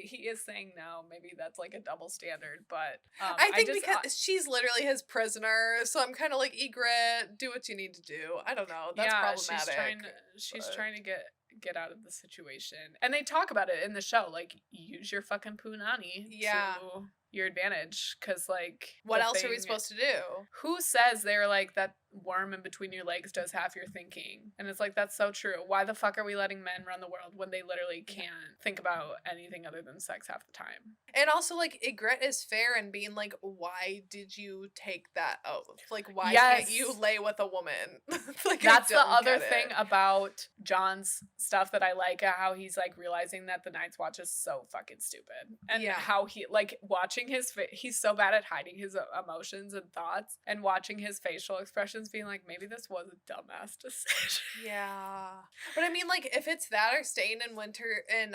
Speaker 2: he is saying no. Maybe that's like a double standard, but
Speaker 1: I think because she's literally his prisoner, so I'm kind of like, Ygritte, do what you need to do. I don't know. That's problematic.
Speaker 2: She's trying to get out of the situation, and they talk about it in the show. Like, use your fucking punani to your advantage, because like,
Speaker 1: what else are we supposed to do?
Speaker 2: Who says they're like that worm in between your legs does half your thinking? And it's like, that's so true. Why the fuck are we letting men run the world when they literally can't think about anything other than sex half the time?
Speaker 1: And also, like, Ygritte is fair in being like, why did you take that oath? Like, why can't you lay with a woman? Like,
Speaker 2: that's the other thing about Jon's stuff that I like, how he's like realizing that the Night's Watch is so fucking stupid, and how he like watching his he's so bad at hiding his emotions and thoughts, and watching his facial expressions Theon's being like, maybe this was a dumbass decision.
Speaker 1: Yeah. But I mean, like, if it's that or staying in winter in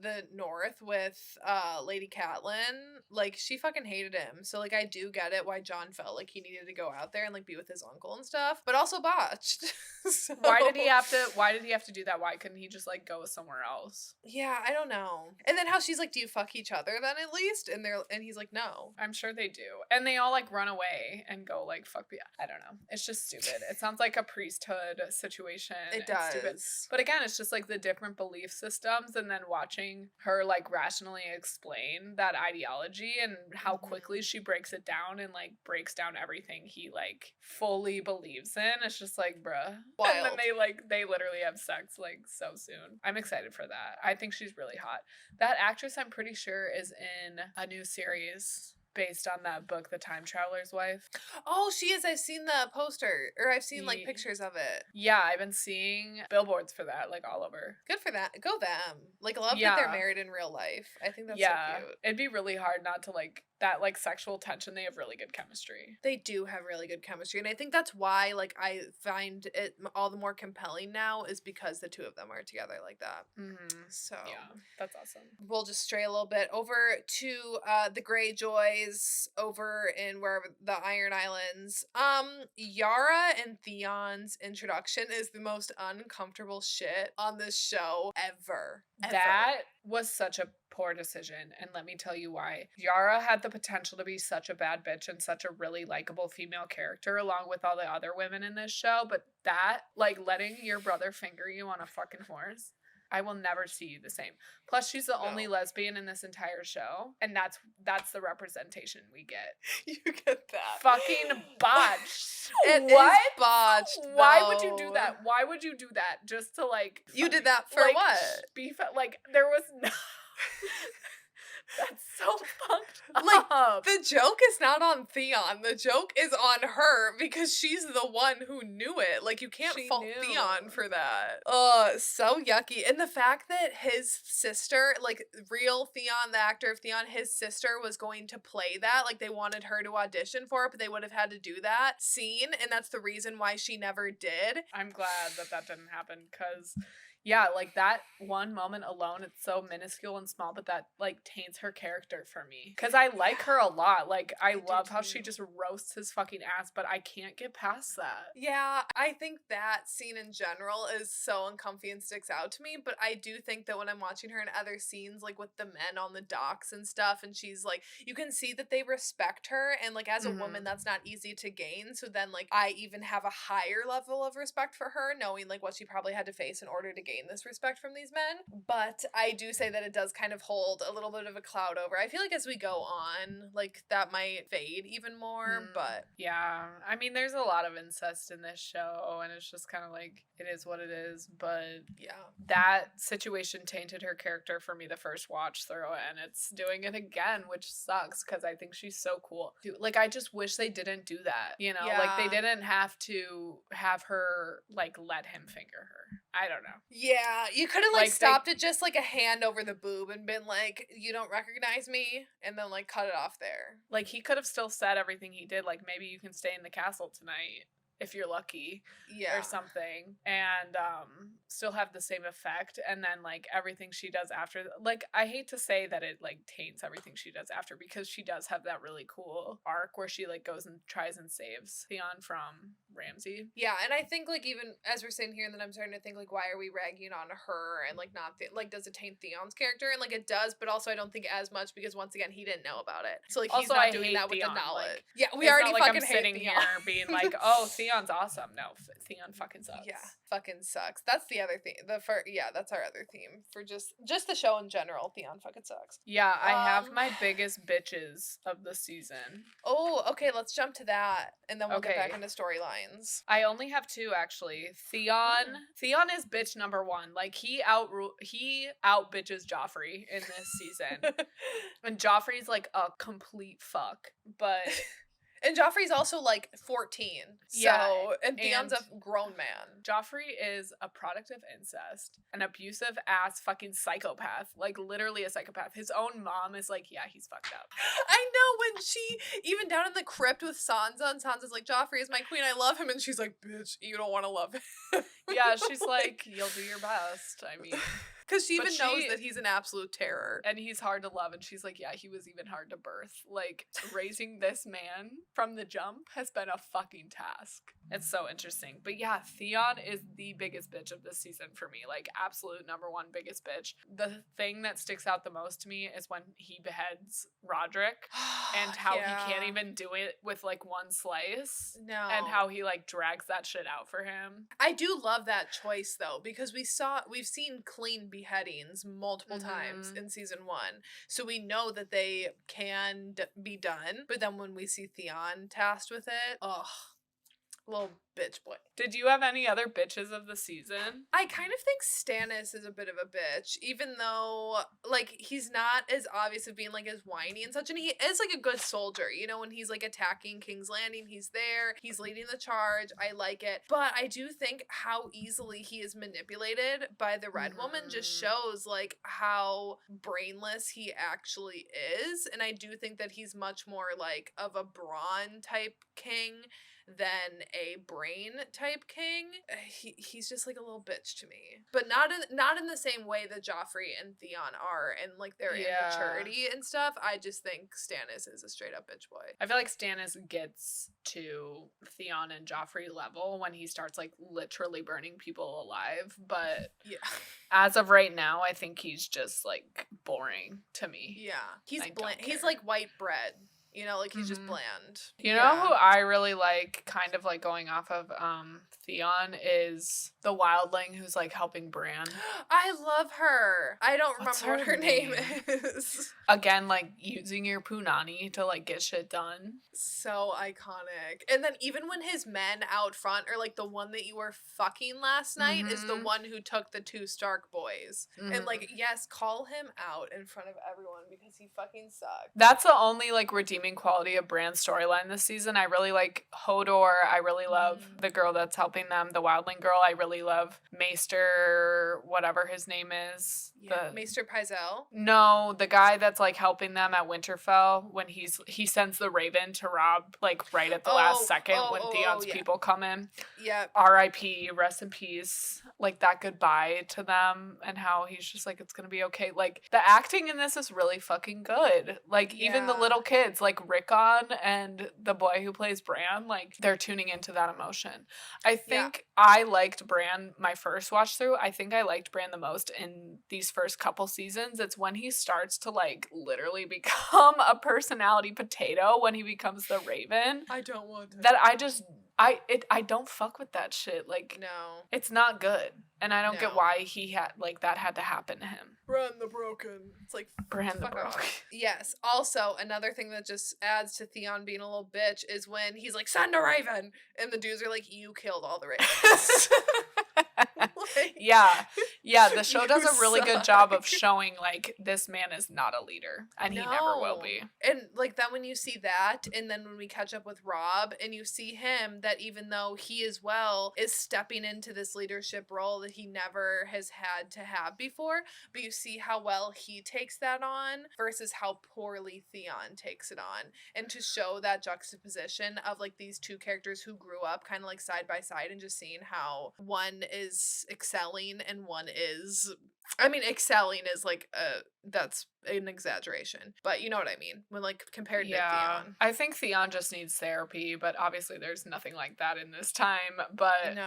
Speaker 1: the north with Lady Catelyn, like, she fucking hated him. So, like, I do get it why Jon felt like he needed to go out there and, like, be with his uncle and stuff. But also botched. So...
Speaker 2: Why did he have to do that? Why couldn't he just, like, go somewhere else?
Speaker 1: Yeah, I don't know. And then how she's like, do you fuck each other then at least? And he's like, no.
Speaker 2: I'm sure they do. And they all, like, run away and go, like, fuck me. I don't know. It's just stupid. It sounds like a priesthood situation.
Speaker 1: It does.
Speaker 2: Stupid. But again, it's just, like, the different belief systems and then watching her, like, rationally explain that ideology and how quickly she breaks it down and, like, breaks down everything he, like, fully believes in. It's just like, bruh.
Speaker 1: Wild.
Speaker 2: And then they literally have sex, like, so soon. I'm excited for that. I think she's really hot. That actress, I'm pretty sure, is in a new series based on that book, The Time Traveler's Wife.
Speaker 1: Oh, she is. I've seen the poster, or I've seen, like, pictures of it.
Speaker 2: Yeah, I've been seeing billboards for that, like, all over.
Speaker 1: Good for that. Go them. Like, I love that they're married in real life. I think that's so cute.
Speaker 2: It'd be really hard not to, like, that, like, sexual tension. They have really good chemistry.
Speaker 1: They do have really good chemistry, and I think that's why, like, I find it all the more compelling now is because the two of them are together like that.
Speaker 2: Mm-hmm.
Speaker 1: So
Speaker 2: yeah, that's awesome.
Speaker 1: We'll just stray a little bit over to the Greyjoys over in wherever the Iron Islands. Yara and Theon's introduction is the most uncomfortable shit on this show ever.
Speaker 2: That was such a poor decision, and let me tell you why. Yara had the potential to be such a bad bitch and such a really likable female character along with all the other women in this show, but that, like, letting your brother finger you on a fucking horse, I will never see you the same. Plus, she's the only lesbian in this entire show, and that's the representation we get.
Speaker 1: You get that.
Speaker 2: Fucking botched.
Speaker 1: It is botched.
Speaker 2: Why would you do that? Why would you do that? Just to, like...
Speaker 1: You did that for, like, what?
Speaker 2: Like, there was no... That's so fucked up.
Speaker 1: Like, the joke is not on Theon. The joke is on her because she's the one who knew it. Like, you can't fault Theon for that. So yucky. And the fact that his sister, like, real Theon, the actor of Theon, his sister was going to play that. Like, they wanted her to audition for it, but they would have had to do that scene. And that's the reason why she never did.
Speaker 2: I'm glad that didn't happen because... Yeah, like, that one moment alone, it's so minuscule and small, but that, like, taints her character for me. Because I like her a lot. Like, I love how she just roasts his fucking ass, but I can't get past that.
Speaker 1: Yeah, I think that scene in general is so uncomfy and sticks out to me, but I do think that when I'm watching her in other scenes, like, with the men on the docks and stuff, and she's, like, you can see that they respect her, and, like, as a woman, that's not easy to gain, so then, like, I even have a higher level of respect for her, knowing, like, what she probably had to face in order to gain this respect from these men. But I do say that it does kind of hold a little bit of a cloud over. I feel like as we go on, like, that might fade even more, but...
Speaker 2: Yeah, I mean, there's a lot of incest in this show, and it's just kind of like, it is what it is, but...
Speaker 1: Yeah.
Speaker 2: That situation tainted her character for me the first watch through, and it's doing it again, which sucks, because I think she's so cool. Dude, like, I just wish they didn't do that, you know?
Speaker 1: Yeah.
Speaker 2: Like, they didn't have to have her, like, let him finger her. I don't know.
Speaker 1: Yeah, you could have, like, stopped it just, like, a hand over the boob and been like, you don't recognize me, and then, like, cut it off there.
Speaker 2: Like, he could have still said everything he did, like, maybe you can stay in the castle tonight if you're lucky, or something, and still have the same effect, and then, like, everything she does after, like, I hate to say that it, like, taints everything she does after, because she does have that really cool arc where she, like, goes and tries and saves Theon from Ramsay.
Speaker 1: Yeah, and I think, like, even as we're sitting here, and then I'm starting to think, like, why are we ragging on her, and, like, not, like, does it taint Theon's character? And, like, it does, but also I don't think as much, because once again, he didn't know about it. So, like, he's
Speaker 2: also,
Speaker 1: not doing that with
Speaker 2: Theon,
Speaker 1: the knowledge.
Speaker 2: like,
Speaker 1: yeah, we already
Speaker 2: not like
Speaker 1: fucking
Speaker 2: I'm
Speaker 1: hate
Speaker 2: sitting
Speaker 1: Theon.
Speaker 2: here being like, oh, Theon's awesome. No, Theon fucking sucks.
Speaker 1: Yeah, fucking sucks. That's the other theme. That's our other theme for just the show in general. Theon fucking sucks.
Speaker 2: Yeah, I have my biggest bitches of the season.
Speaker 1: Oh, okay, let's jump to that, and then we'll get back into storylines.
Speaker 2: I only have two, actually. Theon is bitch number one. Like, he out bitches Joffrey in this season. And Joffrey's, like, a complete fuck, but...
Speaker 1: And Joffrey's also like 14. So, and Theon's a grown man.
Speaker 2: Joffrey is a product of incest, an abusive ass fucking psychopath. Like, literally a psychopath. His own mom is like, yeah, he's fucked up.
Speaker 1: I know, when she, even down in the crypt with Sansa, and Sansa's like, Joffrey is my queen, I love him. And she's like, bitch, you don't want to love him.
Speaker 2: Yeah, she's like, you'll do your best. I mean...
Speaker 1: Because she even knows that he's an absolute terror.
Speaker 2: And he's hard to love. And she's like, yeah, he was even hard to birth. Like, raising this man from the jump has been a fucking task. It's so interesting. But yeah, Theon is the biggest bitch of this season for me. Like, absolute number one biggest bitch. The thing that sticks out the most to me is when he beheads Roderick and how he can't even do it with, like, one slice.
Speaker 1: No.
Speaker 2: And how he, like, drags that shit out for him.
Speaker 1: I do love that choice, though, because we've seen clean beheadings multiple times in season 1, so we know that they can be done, but then when we see Theon tasked with it, little bitch boy.
Speaker 2: Did you have any other bitches of the season?
Speaker 1: I kind of think Stannis is a bit of a bitch, even though, like, he's not as obvious of being, like, as whiny and such, and he is, like, a good soldier, you know, when he's, like, attacking King's Landing, he's there, he's leading the charge, I like it, but I do think how easily he is manipulated by the Red Woman just shows, like, how brainless he actually is, and I do think that he's much more, like, of a brawn type king than a brain type king. He's just like a little bitch to me, but not in the same way that Joffrey and Theon are, and like their immaturity and stuff. I just think Stannis is a straight up bitch boy.
Speaker 2: I feel like Stannis gets to Theon and Joffrey level when he starts like literally burning people alive, but
Speaker 1: yeah,
Speaker 2: as of right now, I think he's just like boring to me.
Speaker 1: Yeah, he's bland. He's like white bread. You know, like, he's just bland.
Speaker 2: You know who I really like, kind of, like, going off of Theon, is the wildling who's, like, helping Bran.
Speaker 1: I love her. I don't remember what her name is.
Speaker 2: Again, like, using your punani to, like, get shit done.
Speaker 1: So iconic. And then even when his men out front are, like, the one that you were fucking last night is the one who took the 2 Stark boys. And, like, yes, call him out in front of everyone because he fucking sucks.
Speaker 2: That's the only, like, redeeming quality of Bran's storyline this season. I really like Hodor. I really love the girl that's helping them, the wildling girl. I really love Maester, whatever his name is.
Speaker 1: Yeah, Maester Pycelle?
Speaker 2: No, the guy that's like helping them at Winterfell when he sends the Raven to Rob like right at the last second when Theon's people come in.
Speaker 1: Yeah.
Speaker 2: R.I.P. Rest in peace. Like that goodbye to them and how he's just like, it's gonna be okay. Like the acting in this is really fucking good. Like even the little kids, like Rickon and the boy who plays Bran, like they're tuning into that emotion. I think I liked Bran my first watch through. I think I liked Bran the most in these first couple seasons. It's when he starts to like literally become a personality potato when he becomes the Raven.
Speaker 1: I don't want to.
Speaker 2: That I don't fuck with that shit. Like
Speaker 1: no.
Speaker 2: It's not good. And I don't get why he had like that had to happen to him.
Speaker 1: Bran the Broken. It's like
Speaker 2: Bran the Broken.
Speaker 1: Yes. Also, another thing that just adds to Theon being a little bitch is when he's like, send a raven, and the dudes are like, you killed all the ravens. Like,
Speaker 2: yeah, the show does a really good job of showing like this man is not a leader and he never will be.
Speaker 1: And like then when you see that, and then when we catch up with Rob and you see him, that even though he as well is stepping into this leadership role that he never has had to have before, but you see how well he takes that on versus how poorly Theon takes it on, and to show that juxtaposition of like these two characters who grew up kind of like side by side, and just seeing how one is excelling and one is, I mean, excelling is like that's an exaggeration, but you know what I mean when like compared to Theon.
Speaker 2: I think Theon just needs therapy, but obviously there's nothing like that in this time,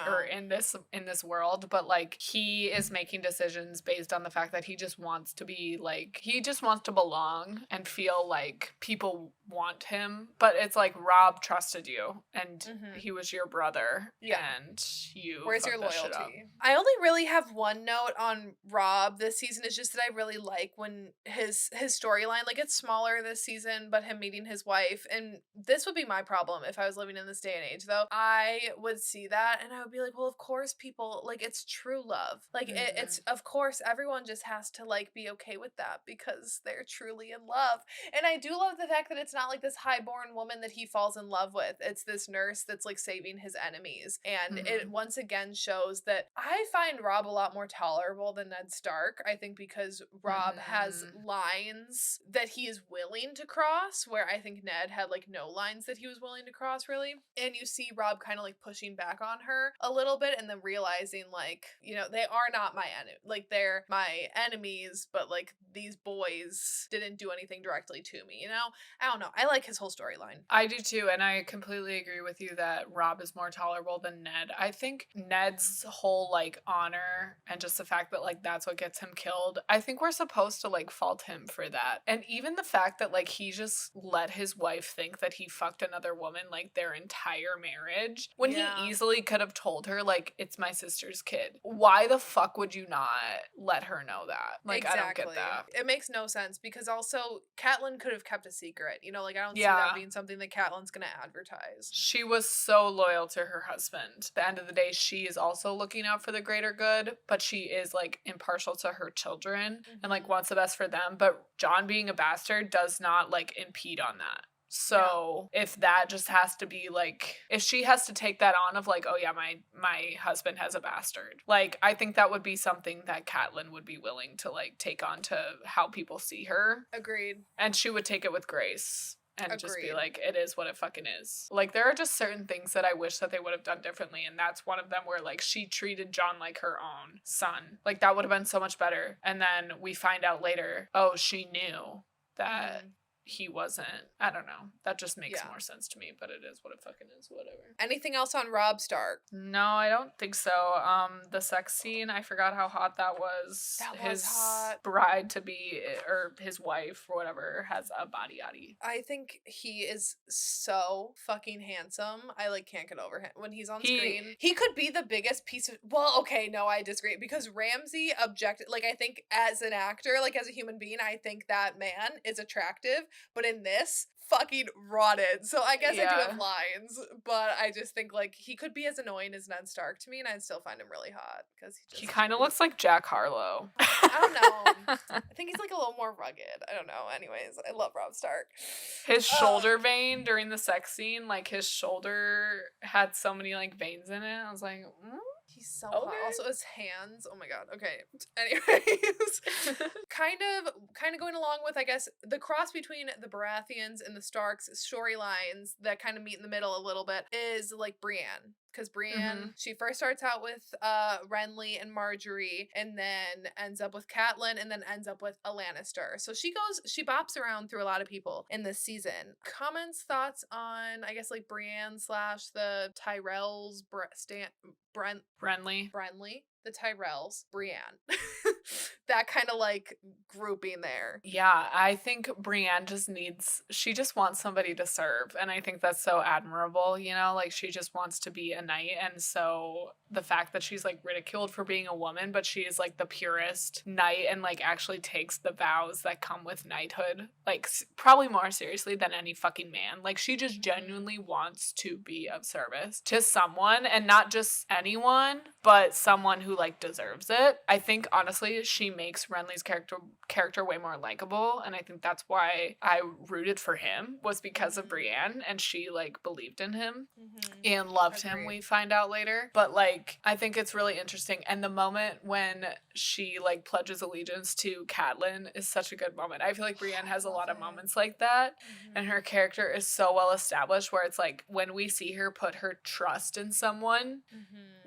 Speaker 2: or in this world, but like he is making decisions based on the fact that he just wants to be like, he just wants to belong and feel like people want him. But it's like, Rob trusted you and he was your brother and you
Speaker 1: where's your loyalty? I only really have one note on Rob this season. Is just that I really like when when his storyline, like, it's smaller this season, but him meeting his wife, and this would be my problem if I was living in this day and age, though. I would see that and I would be like, well, of course people, like, it's true love. Like, it's, of course, everyone just has to, like, be okay with that because they're truly in love. And I do love the fact that it's not like this highborn woman that he falls in love with. It's this nurse that's like saving his enemies. And it once again shows that I find Rob a lot more tolerable than Ned Stark. I think because Rob has lines that he is willing to cross, where I think Ned had like no lines that he was willing to cross, really. And you see Rob kind of like pushing back on her a little bit and then realizing, like, you know, they are not my enemy. Like, they're my enemies, but like these boys didn't do anything directly to me, you know? I don't know. I like his whole storyline.
Speaker 2: I do too, and I completely agree with you that Rob is more tolerable than Ned. I think Ned's whole like honor and just the fact that like that's what gets him killed, I think we're supposed to like fault him for that. And even the fact that like he just let his wife think that he fucked another woman like their entire marriage when he easily could have told her like, it's my sister's kid. Why the fuck would you not let her know that? Like, exactly. I don't get that.
Speaker 1: It makes no sense because also Catelyn could have kept a secret. You know, like, I don't see that being something that Catelyn's gonna advertise.
Speaker 2: She was so loyal to her husband. At the end of the day, she is also looking out for the greater good, but she is like impartial to her children and like wants the best for them. But Jon being a bastard does not like impede on that. So if that just has to be like, if she has to take that on of like, oh yeah, my husband has a bastard, like, I think that would be something that Catelyn would be willing to like take on to how people see her.
Speaker 1: Agreed.
Speaker 2: And she would take it with grace. And just be like, it is what it fucking is. Like, there are just certain things that I wish that they would have done differently. And that's one of them where, like, she treated Jon like her own son. Like, that would have been so much better. And then we find out later, oh, she knew that he wasn't. I don't know. That just makes more sense to me, but it is what it fucking is. Whatever.
Speaker 1: Anything else on Robb Stark?
Speaker 2: No, I don't think so. The sex scene, I forgot how hot that was. His
Speaker 1: hot.
Speaker 2: bride to be, or his wife or whatever, has a body yaddy.
Speaker 1: I think he is so fucking handsome. I like can't get over him when he's on screen. He could be the biggest piece of, well, okay, no, I disagree because Ramsay objected, like, I think as an actor, like as a human being, I think that man is attractive. But in this, fucking rotted. So I guess I do have lines, but I just think like he could be as annoying as Ned Stark to me, and I'd still find him really hot because he
Speaker 2: kind of looks like Jack Harlow.
Speaker 1: I don't know. I think he's like a little more rugged. I don't know. Anyways, I love Robb Stark.
Speaker 2: His shoulder vein during the sex scene, like his shoulder had so many like veins in it. I was like,
Speaker 1: he's so hot. Also his hands. Oh my god. Okay. Anyways, kind of going along with, I guess, the cross between the Baratheons and the Starks storylines that kind of meet in the middle a little bit is like Brienne. Because Brienne, she first starts out with Renly and Marjorie, and then ends up with Catelyn, and then ends up with a Lannister. So she bops around through a lot of people in this season. Comments, thoughts on, I guess, like Brienne / the Tyrells, Brenly, the Tyrells, Brienne. That kind of like grouping there.
Speaker 2: Yeah, I think Brienne she just wants somebody to serve. And I think that's so admirable, you know, like she just wants to be a knight. And so the fact that she's like ridiculed for being a woman, but she is like the purest knight and like actually takes the vows that come with knighthood, like probably more seriously than any fucking man. Like she just genuinely wants to be of service to someone, and not just anyone, but someone who like deserves it. I think honestly she makes Renly's character way more likable, and I think that's why I rooted for him, was because of Brienne, and she like believed in him and loved him, we find out later. But like I think it's really interesting, and the moment when she like pledges allegiance to Catelyn is such a good moment. I feel like Brienne has a lot of moments like that, and her character is so well established where it's like when we see her put her trust in someone,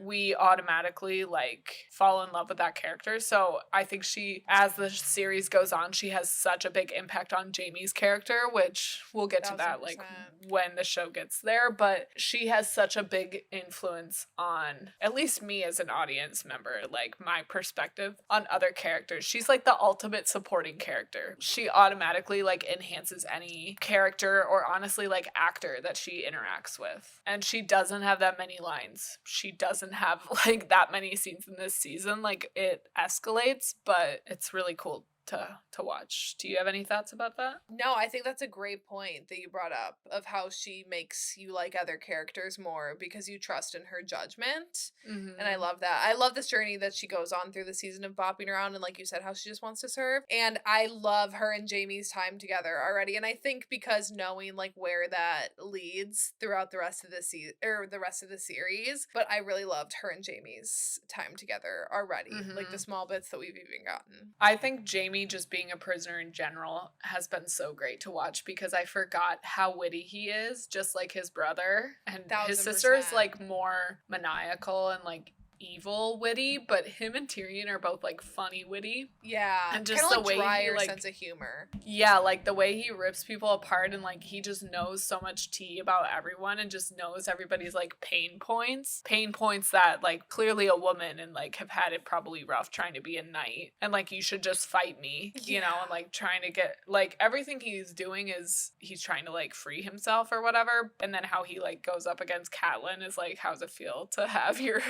Speaker 2: we automatically like fall in love with that character. So I think she, as the series goes on, she has such a big impact on Jaime's character, which we'll get to that like when the show gets there, but she has such a big influence on at least me as an audience member, like my perspective on other characters. She's like the ultimate supporting character. She automatically like enhances any character or honestly like actor that she interacts with. And she doesn't have that many lines. She doesn't have like that many scenes in this season. Like it escalates, but it's really cool to watch. Do you have any thoughts about that?
Speaker 1: No, I think that's a great point that you brought up of how she makes you like other characters more because you trust in her judgment. And I love that. I love this journey that she goes on through the season of bopping around and like you said, how she just wants to serve. And I love her and Jamie's time together already. And I think because knowing like where that leads throughout the rest of the season or the rest of the series, but I really loved her and Jamie's time together already. Like the small bits that we've even gotten.
Speaker 2: I think Jamie just being a prisoner in general has been so great to watch because I forgot how witty he is, just like his brother. And his sister is like more maniacal and like evil witty, but him and Tyrion are both like funny witty.
Speaker 1: Yeah.
Speaker 2: And just
Speaker 1: kinda
Speaker 2: the
Speaker 1: like
Speaker 2: way
Speaker 1: drier
Speaker 2: he like
Speaker 1: sense of humor.
Speaker 2: Yeah, like the way he rips people apart and like he just knows so much tea about everyone and just knows everybody's like pain points that like clearly a woman and like have had it probably rough trying to be a knight and like you should just fight me, you know, and like trying to get like everything he's doing is he's trying to like free himself or whatever. And then how he like goes up against Catelyn is like, how's it feel to have your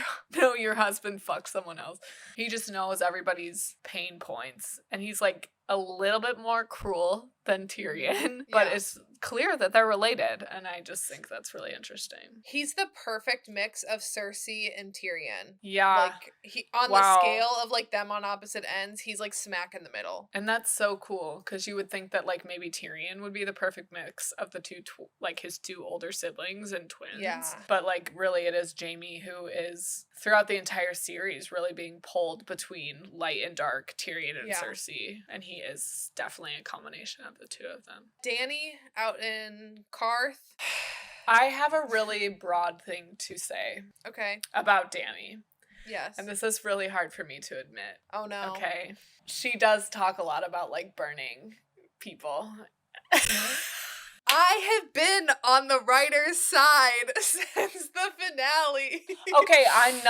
Speaker 2: your husband fuck someone else? He just knows everybody's pain points and he's like a little bit more cruel than Tyrion, but it's clear that they're related, and I just think that's really interesting.
Speaker 1: He's the perfect mix of Cersei and Tyrion.
Speaker 2: Yeah.
Speaker 1: Like, he on the scale of, like, them on opposite ends, he's, like, smack in the middle.
Speaker 2: And that's so cool, because you would think that, like, maybe Tyrion would be the perfect mix of the two, like, his two older siblings and twins.
Speaker 1: Yeah.
Speaker 2: But, like, really it is Jaime who is, throughout the entire series, really being pulled between light and dark, Tyrion and Cersei, and he is definitely a combination of the two of them.
Speaker 1: Dany out in Karth.
Speaker 2: I have a really broad thing to say.
Speaker 1: Okay.
Speaker 2: About Dany.
Speaker 1: Yes.
Speaker 2: And this is really hard for me to admit.
Speaker 1: Oh no.
Speaker 2: Okay. She does talk a lot about like burning people.
Speaker 1: I have been on the writer's side since the finale.
Speaker 2: Okay, I'm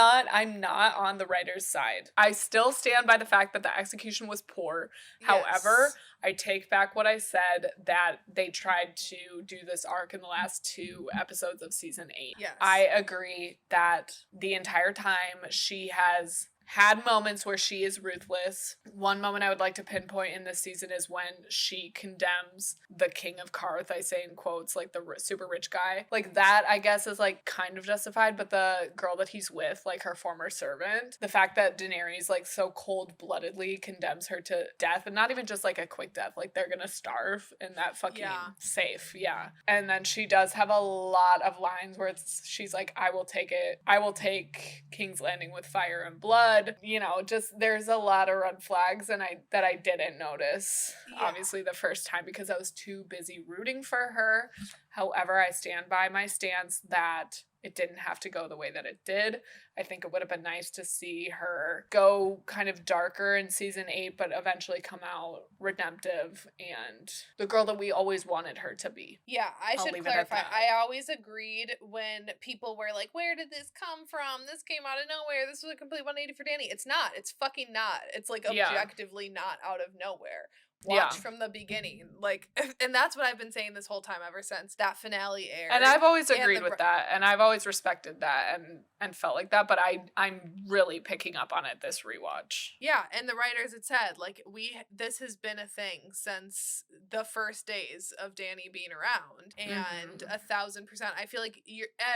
Speaker 2: not on the writer's side. I still stand by the fact that the execution was poor. Yes. However, I take back what I said that they tried to do this arc in the last 2 episodes of season 8.
Speaker 1: Yes.
Speaker 2: I agree that the entire time she has had moments where she is ruthless. One moment I would like to pinpoint in this season is when she condemns the king of Karth, I say in quotes, like the super rich guy. Like that, I guess, is like kind of justified, but the girl that he's with, like her former servant, the fact that Daenerys like so cold-bloodedly condemns her to death, and not even just like a quick death, like they're gonna starve in that fucking safe. Yeah. And then she does have a lot of lines where she's like, I will take it. I will take King's Landing with fire and blood. You know, just there's a lot of red flags and that I didn't notice obviously the first time because I was too busy rooting for her. However, I stand by my stance that it didn't have to go the way that it did. I think it would have been nice to see her go kind of darker in season 8, but eventually come out redemptive and the girl that we always wanted her to be.
Speaker 1: Yeah, I should clarify. I always agreed when people were like, where did this come from? This came out of nowhere. This was a complete 180 for Dany. It's not. It's fucking not. It's like objectively not out of nowhere. Watch from the beginning. Like, and that's what I've been saying this whole time ever since that finale aired.
Speaker 2: And I've always agreed with that. And I've always respected that and felt like that. But I'm really picking up on it this rewatch.
Speaker 1: Yeah. And the writers had said, like, this has been a thing since the first days of Dany being around. And 1,000%. I feel like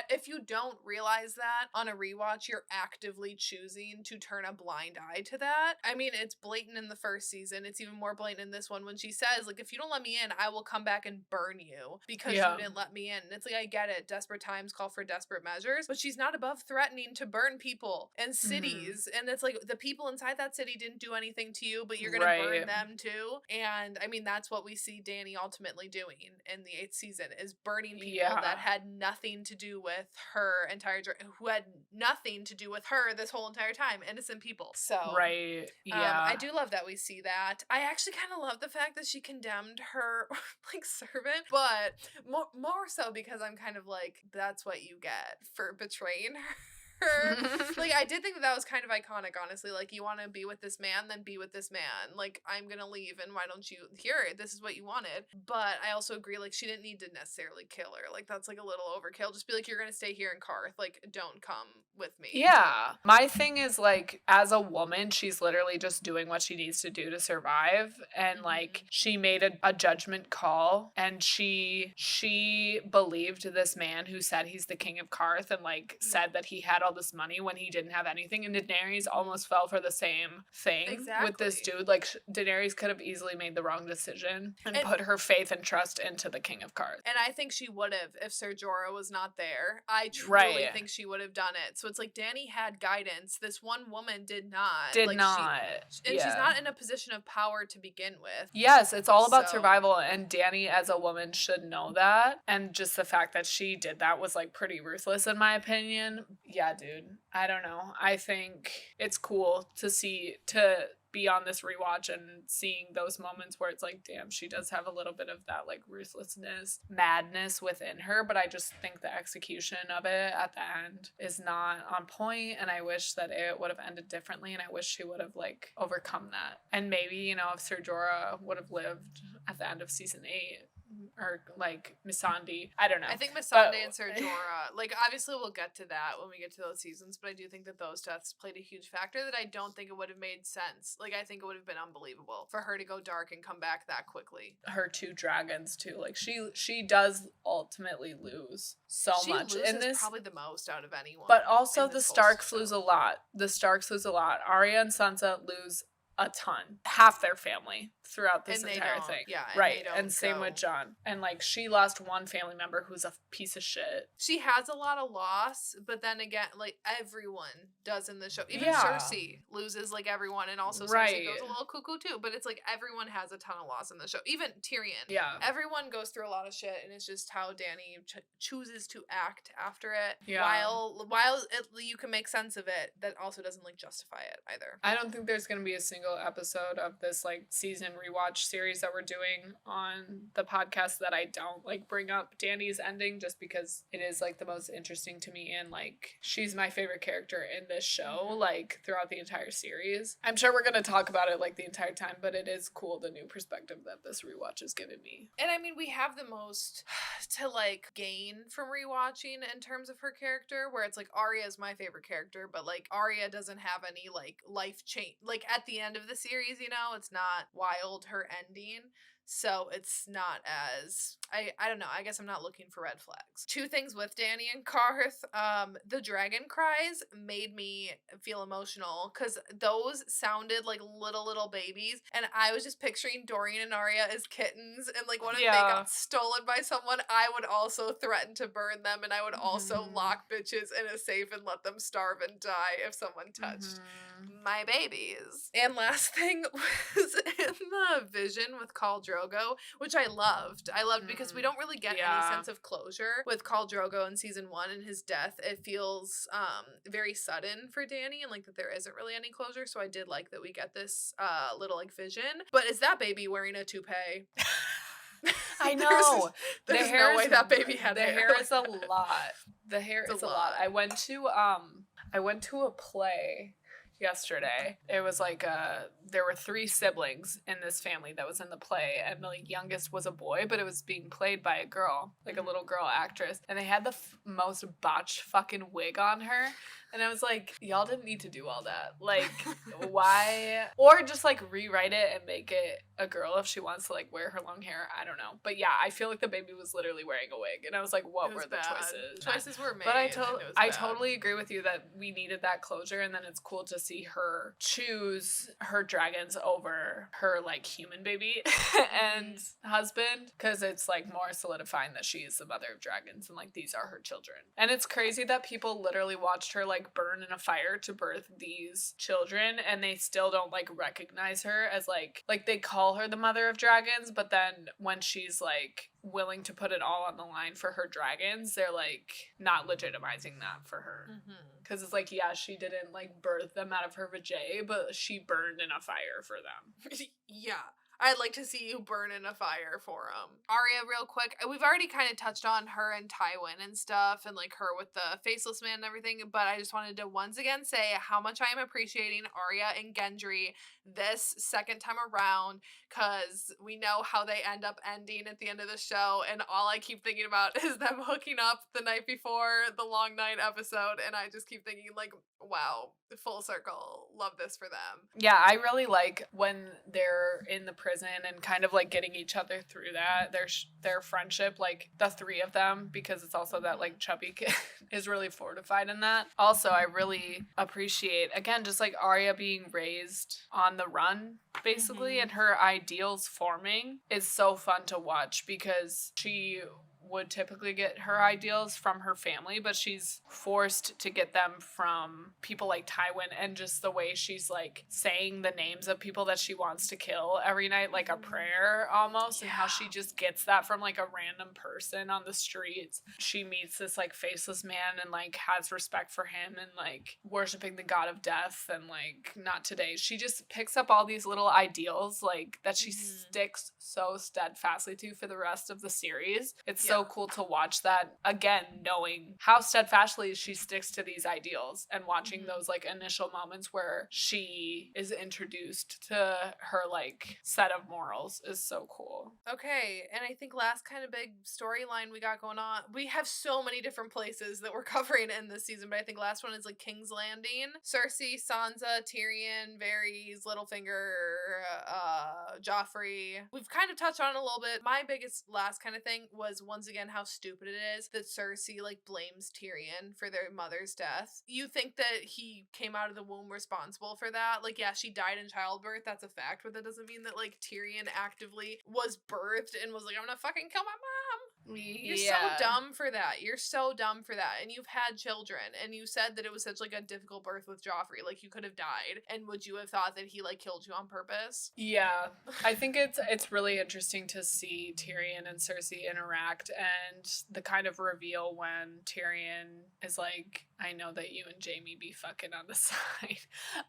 Speaker 1: if you don't realize that on a rewatch, you're actively choosing to turn a blind eye to that. I mean, it's blatant in the first season. It's even more blatant in this one when she says, like, if you don't let me in, I will come back and burn you because you didn't let me in. And it's like, I get it. Desperate times call for desperate measures, but she's not above threatening to burn people and cities. And it's like the people inside that city didn't do anything to you, but you're going to burn them too. And I mean, that's what we see Dany ultimately doing in the 8th season is burning people that had nothing to do with her entire journey, who had nothing to do with her this whole entire time. Innocent people. So, I do love that we see that. I actually kind of love the fact that she condemned her like servant, but more so because I'm kind of like, that's what you get for betraying her. Like, I did think that was kind of iconic, honestly. Like, you want to be with this man, then be with this man. Like, I'm gonna leave, and why don't you, here, this is what you wanted. But I also agree, like, she didn't need to necessarily kill her. Like, that's, like, a little overkill. Just be like, you're gonna stay here in Karth. Like, don't come with me.
Speaker 2: Yeah. My thing is, like, as a woman, she's literally just doing what she needs to do to survive. And, like, she made a judgment call, and she believed this man who said he's the king of Karth and, like, said that he had all this money when he didn't have anything. And Daenerys almost fell for the same thing with this dude. Like, Daenerys could have easily made the wrong decision and put her faith and trust into the king of Karth.
Speaker 1: And I think she would have if Ser Jorah was not there. I truly think she would have done it. So it's like Dany had guidance. This one woman did not.
Speaker 2: And
Speaker 1: she's not in a position of power to begin with.
Speaker 2: Yes, it's all about survival, and Dany as a woman should know that. And just the fact that she did that was, like, pretty ruthless in my opinion. Yeah, dude. I don't know. I think it's cool to be on this rewatch and seeing those moments where it's like, damn, she does have a little bit of that, like, ruthlessness, madness within her, but I just think the execution of it at the end is not on point, and I wish that it would have ended differently, and I wish she would have, like, overcome that. And maybe, you know, if Ser Jorah would have lived at the end of season 8, or, like, Missandei. I don't know.
Speaker 1: I think Missandei and Ser Jorah, like, obviously we'll get to that when we get to those seasons, but I do think that those deaths played a huge factor that I don't think it would have made sense. Like, I think it would have been unbelievable for her to go dark and come back that quickly.
Speaker 2: Her 2 dragons, too. Like, she does ultimately lose much in this.
Speaker 1: Probably the most out of anyone.
Speaker 2: But also the Starks lose a lot. Arya and Sansa lose a ton. Half their family throughout this entire thing.
Speaker 1: Yeah.
Speaker 2: And same with Jon. And, like, she lost one family member who's a piece of shit.
Speaker 1: She has a lot of loss, but then again, like, everyone does in the show. Even Cersei loses, like, everyone, and also Cersei goes a little cuckoo too, but it's like everyone has a ton of loss in the show. Even Tyrion.
Speaker 2: Yeah.
Speaker 1: Everyone goes through a lot of shit, and it's just how Dany chooses to act after it.
Speaker 2: Yeah.
Speaker 1: While you can make sense of it, that also doesn't, like, justify it either.
Speaker 2: I don't think there's gonna be a single episode of this, like, season rewatch series that we're doing on the podcast that I don't, like, bring up Dany's ending, just because it is, like, the most interesting to me, and, like, she's my favorite character in this show, like, throughout the entire series. I'm sure we're gonna talk about it, like, the entire time, but it is cool, the new perspective that this rewatch has given me.
Speaker 1: And I mean, we have the most to, like, gain from rewatching in terms of her character, where it's like Arya is my favorite character, but, like, Arya doesn't have any, like, life change, like, at the end of the series, you know, it's not wild her ending, so it's not as I don't know, I guess I'm not looking for red flags. 2 things with Dany and Karth. The dragon cries made me feel emotional because those sounded like little babies, and I was just picturing Dorian and Arya as kittens, and, like, when they got stolen by someone, I would also threaten to burn them, and I would also lock bitches in a safe and let them starve and die if someone touched my babies. And last thing was in the vision with Khal Drogo, which I loved because we don't really get any sense of closure with Khal Drogo in season 1 and his death. It feels very sudden for Dany, and, like, that there isn't really any closure, so I did like that we get this little, like, vision. But is that baby wearing a toupee?
Speaker 2: I know.
Speaker 1: There's no way that baby had hair.
Speaker 2: The hair is a lot. The hair is a lot. I went to a play yesterday. It was like there were 3 siblings in this family that was in the play, and the, like, youngest was a boy, but it was being played by a girl, like a little girl actress, and they had the most botched fucking wig on her. And I was like, y'all didn't need to do all that. Like, why? Or just, like, rewrite it and make it a girl if she wants to, like, wear her long hair. I don't know. But yeah, I feel like the baby was literally wearing a wig. And I was like, what were the choices?
Speaker 1: Choices were made.
Speaker 2: But I totally agree with you that we needed that closure. And then it's cool to see her choose her dragons over her, like, human baby and husband. Because it's, like, more solidifying that she is the mother of dragons. And, like, these are her children. And it's crazy that people literally watched her, like, burn in a fire to birth these children, and they still don't, like, recognize her as, like they call her the mother of dragons, but then when she's, like, willing to put it all on the line for her dragons, they're, like, not legitimizing that for her. Because it's like, yeah, she didn't, like, birth them out of her vajay, but she burned in a fire for them.
Speaker 1: Yeah. I'd like to see you burn in a fire for him. Arya, real quick, we've already kind of touched on her and Tywin and stuff, and like her with the faceless man and everything, but I just wanted to once again say how much I am appreciating Arya and Gendry this second time around, because we know how they end up ending at the end of the show, and all I keep thinking about is them hooking up the night before the Long Night episode, and I just keep thinking, like, wow, full circle, love this for them.
Speaker 2: Yeah, I really like when they're in the prison and kind of like getting each other through that, their friendship, like the three of them, because it's also that like chubby kid is really fortified in that. Also, I really appreciate, again, just like Arya being raised on the run, basically, and her ideals forming is so fun to watch, because she would typically get her ideals from her family, but she's forced to get them from people like Tywin, and just the way she's like saying the names of people that she wants to kill every night, like a prayer almost, and how she just gets that from like a random person on the streets. She meets this like faceless man and like has respect for him and like worshiping the god of death, and like not today. She just picks up all these little ideals like that she sticks so steadfastly to for the rest of the series. It's so cool to watch that, again, knowing how steadfastly she sticks to these ideals and watching those like initial moments where she is introduced to her like set of morals is so cool.
Speaker 1: Okay, and I think last kind of big storyline we got going on, we have so many different places that we're covering in this season, but I think last one is like King's Landing. Cersei, Sansa, Tyrion, Varys, Littlefinger, Joffrey. We've kind of touched on it a little bit. My biggest last kind of thing was once again how stupid it is that Cersei like blames Tyrion for their mother's death. You think that he came out of the womb responsible for that? Like, yeah, she died in childbirth, that's a fact, but that doesn't mean that like Tyrion actively was birthed and was like, I'm gonna fucking kill my mom. You're so dumb for that. You're so dumb for that. And you've had children, and you said that it was such like a difficult birth with Joffrey. Like, you could have died. And would you have thought that he like killed you on purpose?
Speaker 2: Yeah. I think it's really interesting to see Tyrion and Cersei interact, and the kind of reveal when Tyrion is like, I know that you and Jaime be fucking on the side.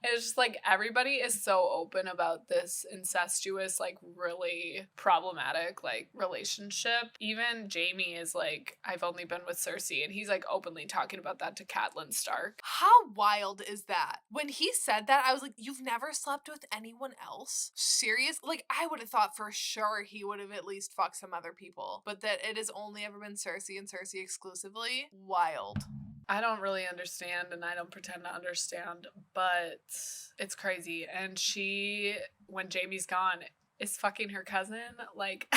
Speaker 2: It's just like everybody is so open about this incestuous, like really problematic like relationship. Even Jaime is like, I've only been with Cersei, and he's like openly talking about that to Catelyn Stark.
Speaker 1: How wild is that? When he said that, I was like, you've never slept with anyone else? Serious? Like, I would have thought for sure he would have at least fucked some other people, but that it has only ever been Cersei and Cersei exclusively? Wild.
Speaker 2: I don't really understand, and I don't pretend to understand, but it's crazy. And she, when Jaime's gone, is fucking her cousin. Like,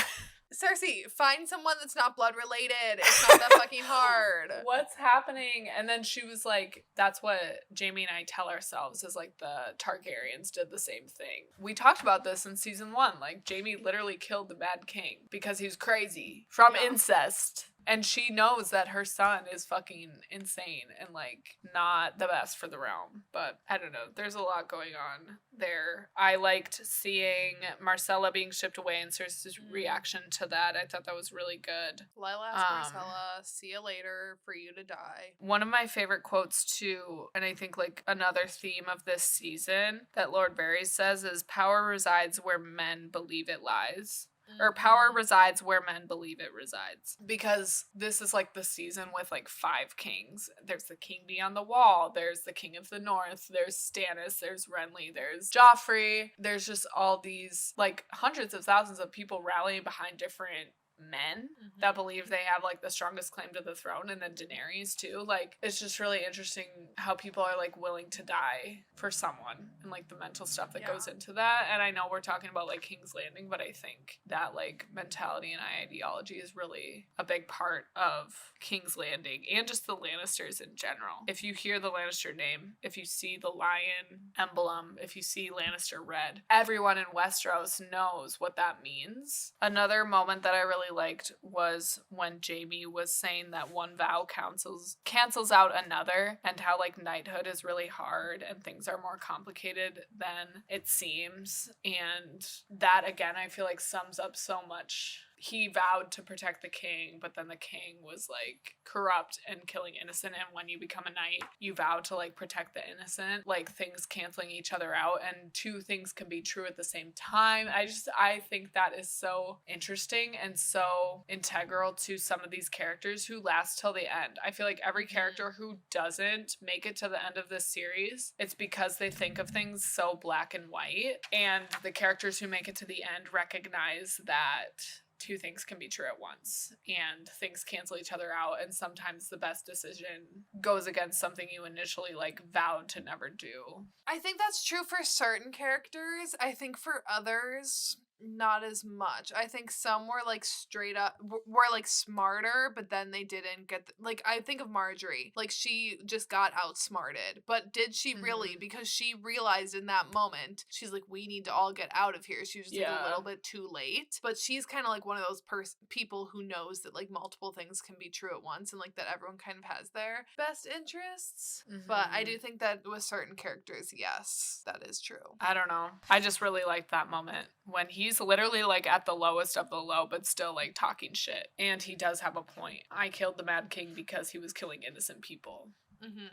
Speaker 1: Cersei, find someone that's not blood related. It's not that fucking hard.
Speaker 2: What's happening? And then she was like, that's what Jaime and I tell ourselves, is like the Targaryens did the same thing. We talked about this in season 1. Like, Jaime literally killed the Mad King because he was crazy from incest. And she knows that her son is fucking insane and, like, not the best for the realm. But, I don't know. There's a lot going on there. I liked seeing Marcella being shipped away and Cersei's reaction to that. I thought that was really good.
Speaker 1: Lila asked Marcella, see you later, for you to die.
Speaker 2: One of my favorite quotes, too, and I think, like, another theme of this season that Lord Varys says is, power resides where men believe it lies. Or power resides where men believe it resides. Because this is like the season with like 5 kings. There's the king beyond the wall. There's the king of the north. There's Stannis. There's Renly. There's Joffrey. There's just all these like hundreds of thousands of people rallying behind different men that believe they have like the strongest claim to the throne, and then Daenerys too. Like, it's just really interesting how people are like willing to die for someone, and like the mental stuff that goes into that. And I know we're talking about like King's Landing, but I think that like mentality and ideology is really a big part of King's Landing and just the Lannisters in general. If you hear the Lannister name, if you see the lion emblem, if you see Lannister red, everyone in Westeros knows what that means. Another moment that I really liked was when Jaime was saying that one vow cancels out another, and how like knighthood is really hard and things are more complicated than it seems. And that again, I feel like sums up so much he vowed to protect the king, but then the king was like corrupt and killing innocent. And when you become a knight, you vow to like protect the innocent, like things canceling each other out, and two things can be true at the same time. I think that is so interesting and so integral to some of these characters who last till the end. I feel like every character who doesn't make it to the end of this series, it's because they think of things so black and white, and the characters who make it to the end recognize that two things can be true at once and things cancel each other out, and sometimes the best decision goes against something you initially like vowed to never do.
Speaker 1: I think that's true for certain characters. I think for others, not as much. I think some were like straight up were like smarter, but then they didn't get like, I think of Marjorie, like she just got outsmarted, but did she really? Because she realized in that moment, she's like, we need to all get out of here. She was just like a little bit too late, but she's kind of like one of those people who knows that like multiple things can be true at once, and like that everyone kind of has their best interests. But I do think that with certain characters, yes, that is true.
Speaker 2: I don't know, I just really liked that moment when he's literally like at the lowest of the low, but still like talking shit. And he does have a point. I killed the Mad King because he was killing innocent people.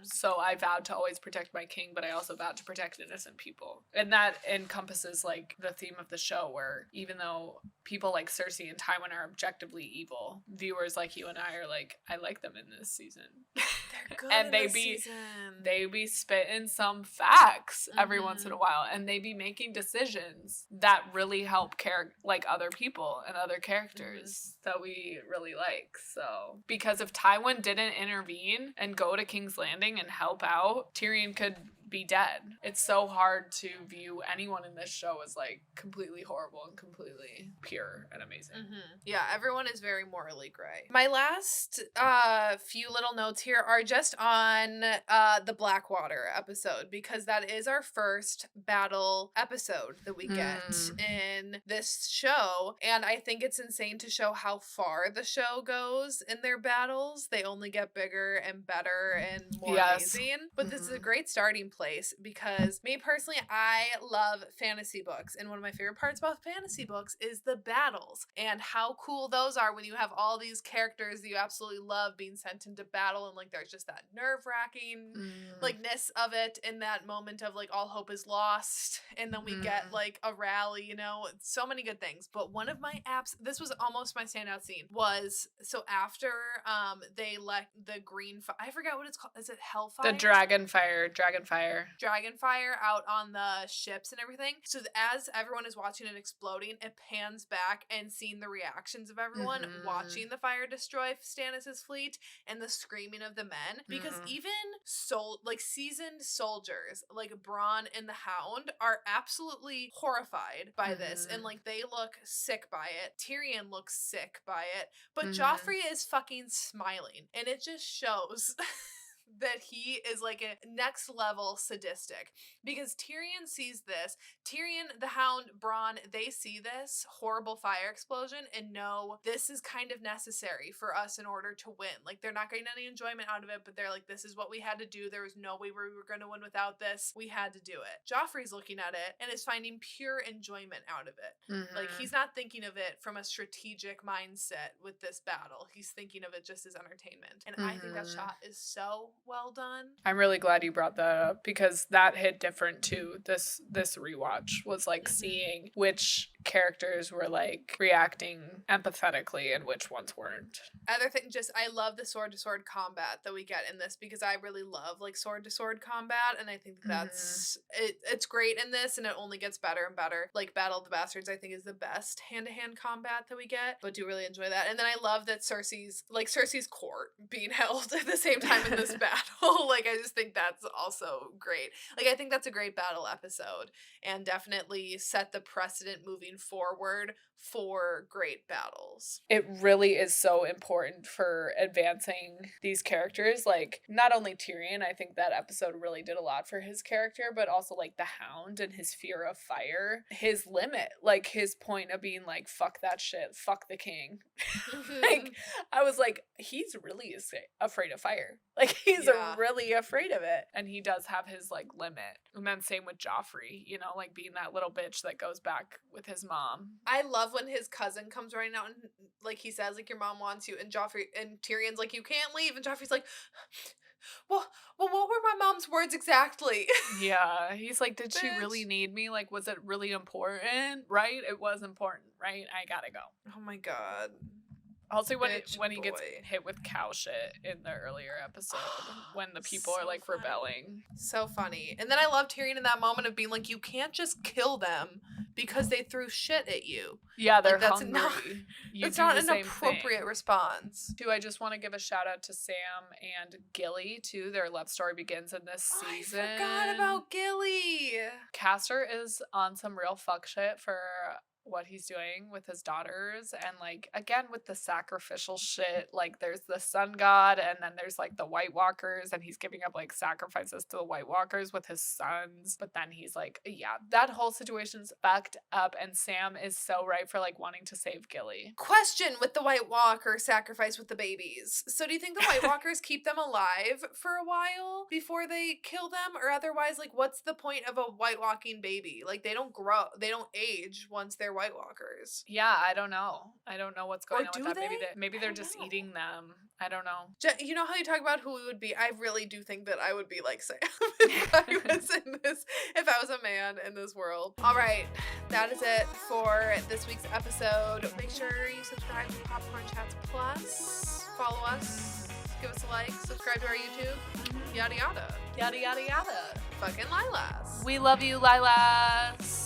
Speaker 2: So I vowed to always protect my king, but I also vowed to protect innocent people. And that encompasses like the theme of the show, where even though people like Cersei and Tywin are objectively evil, viewers like you and I are like, I like them in this season.
Speaker 1: They're good
Speaker 2: and
Speaker 1: in
Speaker 2: they
Speaker 1: this season.
Speaker 2: They be spitting some facts every once in a while, and they be making decisions that really help like other people and other characters that we really like. So because if Tywin didn't intervene and go to King's Landing and help out, Tyrion could be dead. It's so hard to view anyone in this show as like completely horrible and completely pure and amazing.
Speaker 1: Yeah, everyone is very morally gray. My last few little notes here are just on the Blackwater episode, because that is our first battle episode that we get in this show, and I think it's insane to show how far the show goes in their battles. They only get bigger and better and more amazing, but this is a great starting place, because me personally, I love fantasy books, and one of my favorite parts about fantasy books is the battles and how cool those are when you have all these characters that you absolutely love being sent into battle, and like there's just that nerve-wracking likeness of it in that moment of like all hope is lost, and then we get like a rally, you know, so many good things. But one of my this was almost my standout scene, was so after they let the green I forgot what it's called, is it Hellfire?
Speaker 2: The Dragonfire
Speaker 1: out on the ships and everything. So as everyone is watching it exploding, it pans back and seeing the reactions of everyone watching the fire destroy Stannis' fleet and the screaming of the men. Because even seasoned soldiers like Bronn and the Hound are absolutely horrified by this, and like they look sick by it. Tyrion looks sick by it, but Joffrey is fucking smiling, and it just shows that he is like a next level sadistic, because Tyrion sees this. Tyrion, the Hound, Bronn, they see this horrible fire explosion and know this is kind of necessary for us in order to win. Like, they're not getting any enjoyment out of it, but they're like, this is what we had to do. There was no way we were going to win without this. We had to do it. Joffrey's looking at it and is finding pure enjoyment out of it. Like, he's not thinking of it from a strategic mindset with this battle. He's thinking of it just as entertainment. And I think that shot is so well done.
Speaker 2: I'm really glad you brought that up, because that hit different too. This rewatch was like seeing which characters were like reacting empathetically and which ones weren't.
Speaker 1: Other thing, just I love the sword to sword combat that we get in this, because I really love like sword to sword combat, and I think that's it's great in this, and it only gets better and better. Like Battle of the Bastards, I think, is the best hand-to-hand combat that we get, but do really enjoy that. And then I love that Cersei's court being held at the same time in this battle. Like, I just think that's also great. Like, I think that's a great battle episode, and definitely set the precedent moving forward for great battles.
Speaker 2: It really is so important for advancing these characters. Like, not only Tyrion, I think that episode really did a lot for his character, but also like the Hound and his fear of fire, his limit, like his point of being like, fuck that shit, fuck the king. Like, I was like, he's really afraid of fire. Like, he's really really afraid of it. And he does have his like limit. And then same with Joffrey, you know, like being that little bitch that goes back with his mom.
Speaker 1: I love when his cousin comes running out and like he says like your mom wants you, and Joffrey and Tyrion's like you can't leave, and Joffrey's like, well, what were my mom's words exactly?
Speaker 2: Yeah, he's like, did she
Speaker 1: Bitch.
Speaker 2: really need me? Like, was it really important? Right? It was important, right? I gotta go.
Speaker 1: Oh my god.
Speaker 2: Also, when
Speaker 1: Bitch
Speaker 2: when he gets
Speaker 1: boy.
Speaker 2: hit with cow shit in the earlier episode, when the people
Speaker 1: So
Speaker 2: are like
Speaker 1: funny.
Speaker 2: rebelling.
Speaker 1: So funny. And then I love Tyrion in that moment of being like, you can't just kill them because they threw shit at you.
Speaker 2: Yeah, they're
Speaker 1: Like, that's
Speaker 2: hungry.
Speaker 1: not-
Speaker 2: You
Speaker 1: It's
Speaker 2: do
Speaker 1: not
Speaker 2: the
Speaker 1: an
Speaker 2: same
Speaker 1: appropriate
Speaker 2: thing.
Speaker 1: response.
Speaker 2: Too, I just want to give a shout out to Sam and Gilly too. Their love story begins in this season.
Speaker 1: I forgot about Gilly.
Speaker 2: Castor is on some real fuck shit for what he's doing with his daughters, and like again with the sacrificial shit, like there's the sun god and then there's like the White Walkers, and he's giving up like sacrifices to the White Walkers with his sons, but then he's like, yeah, that whole situation's fucked up, and Sam is so right for like wanting to save Gilly.
Speaker 1: Question with the White Walker sacrifice with the babies. So do you think the White Walkers keep them alive for a while before they kill them? Or otherwise, like, what's the point of a White Walking baby? Like, they don't grow, they don't age once they're White Walkers.
Speaker 2: Yeah, I don't know what's going
Speaker 1: Or
Speaker 2: on
Speaker 1: do
Speaker 2: with that.
Speaker 1: they?
Speaker 2: Maybe
Speaker 1: I
Speaker 2: they're
Speaker 1: don't
Speaker 2: just
Speaker 1: know.
Speaker 2: eating them. I don't know.
Speaker 1: You know how you talk about who we would be? I really do think that I would be like Sam if I was in this, if I was a man in this world. All right, that is it for this week's episode. Make sure you subscribe to Popcorn Chats Plus. Follow us. Give us a like. Subscribe to our YouTube. Yada yada.
Speaker 2: Yada yada yada.
Speaker 1: Fucking Lilas.
Speaker 2: We love you, Lilas.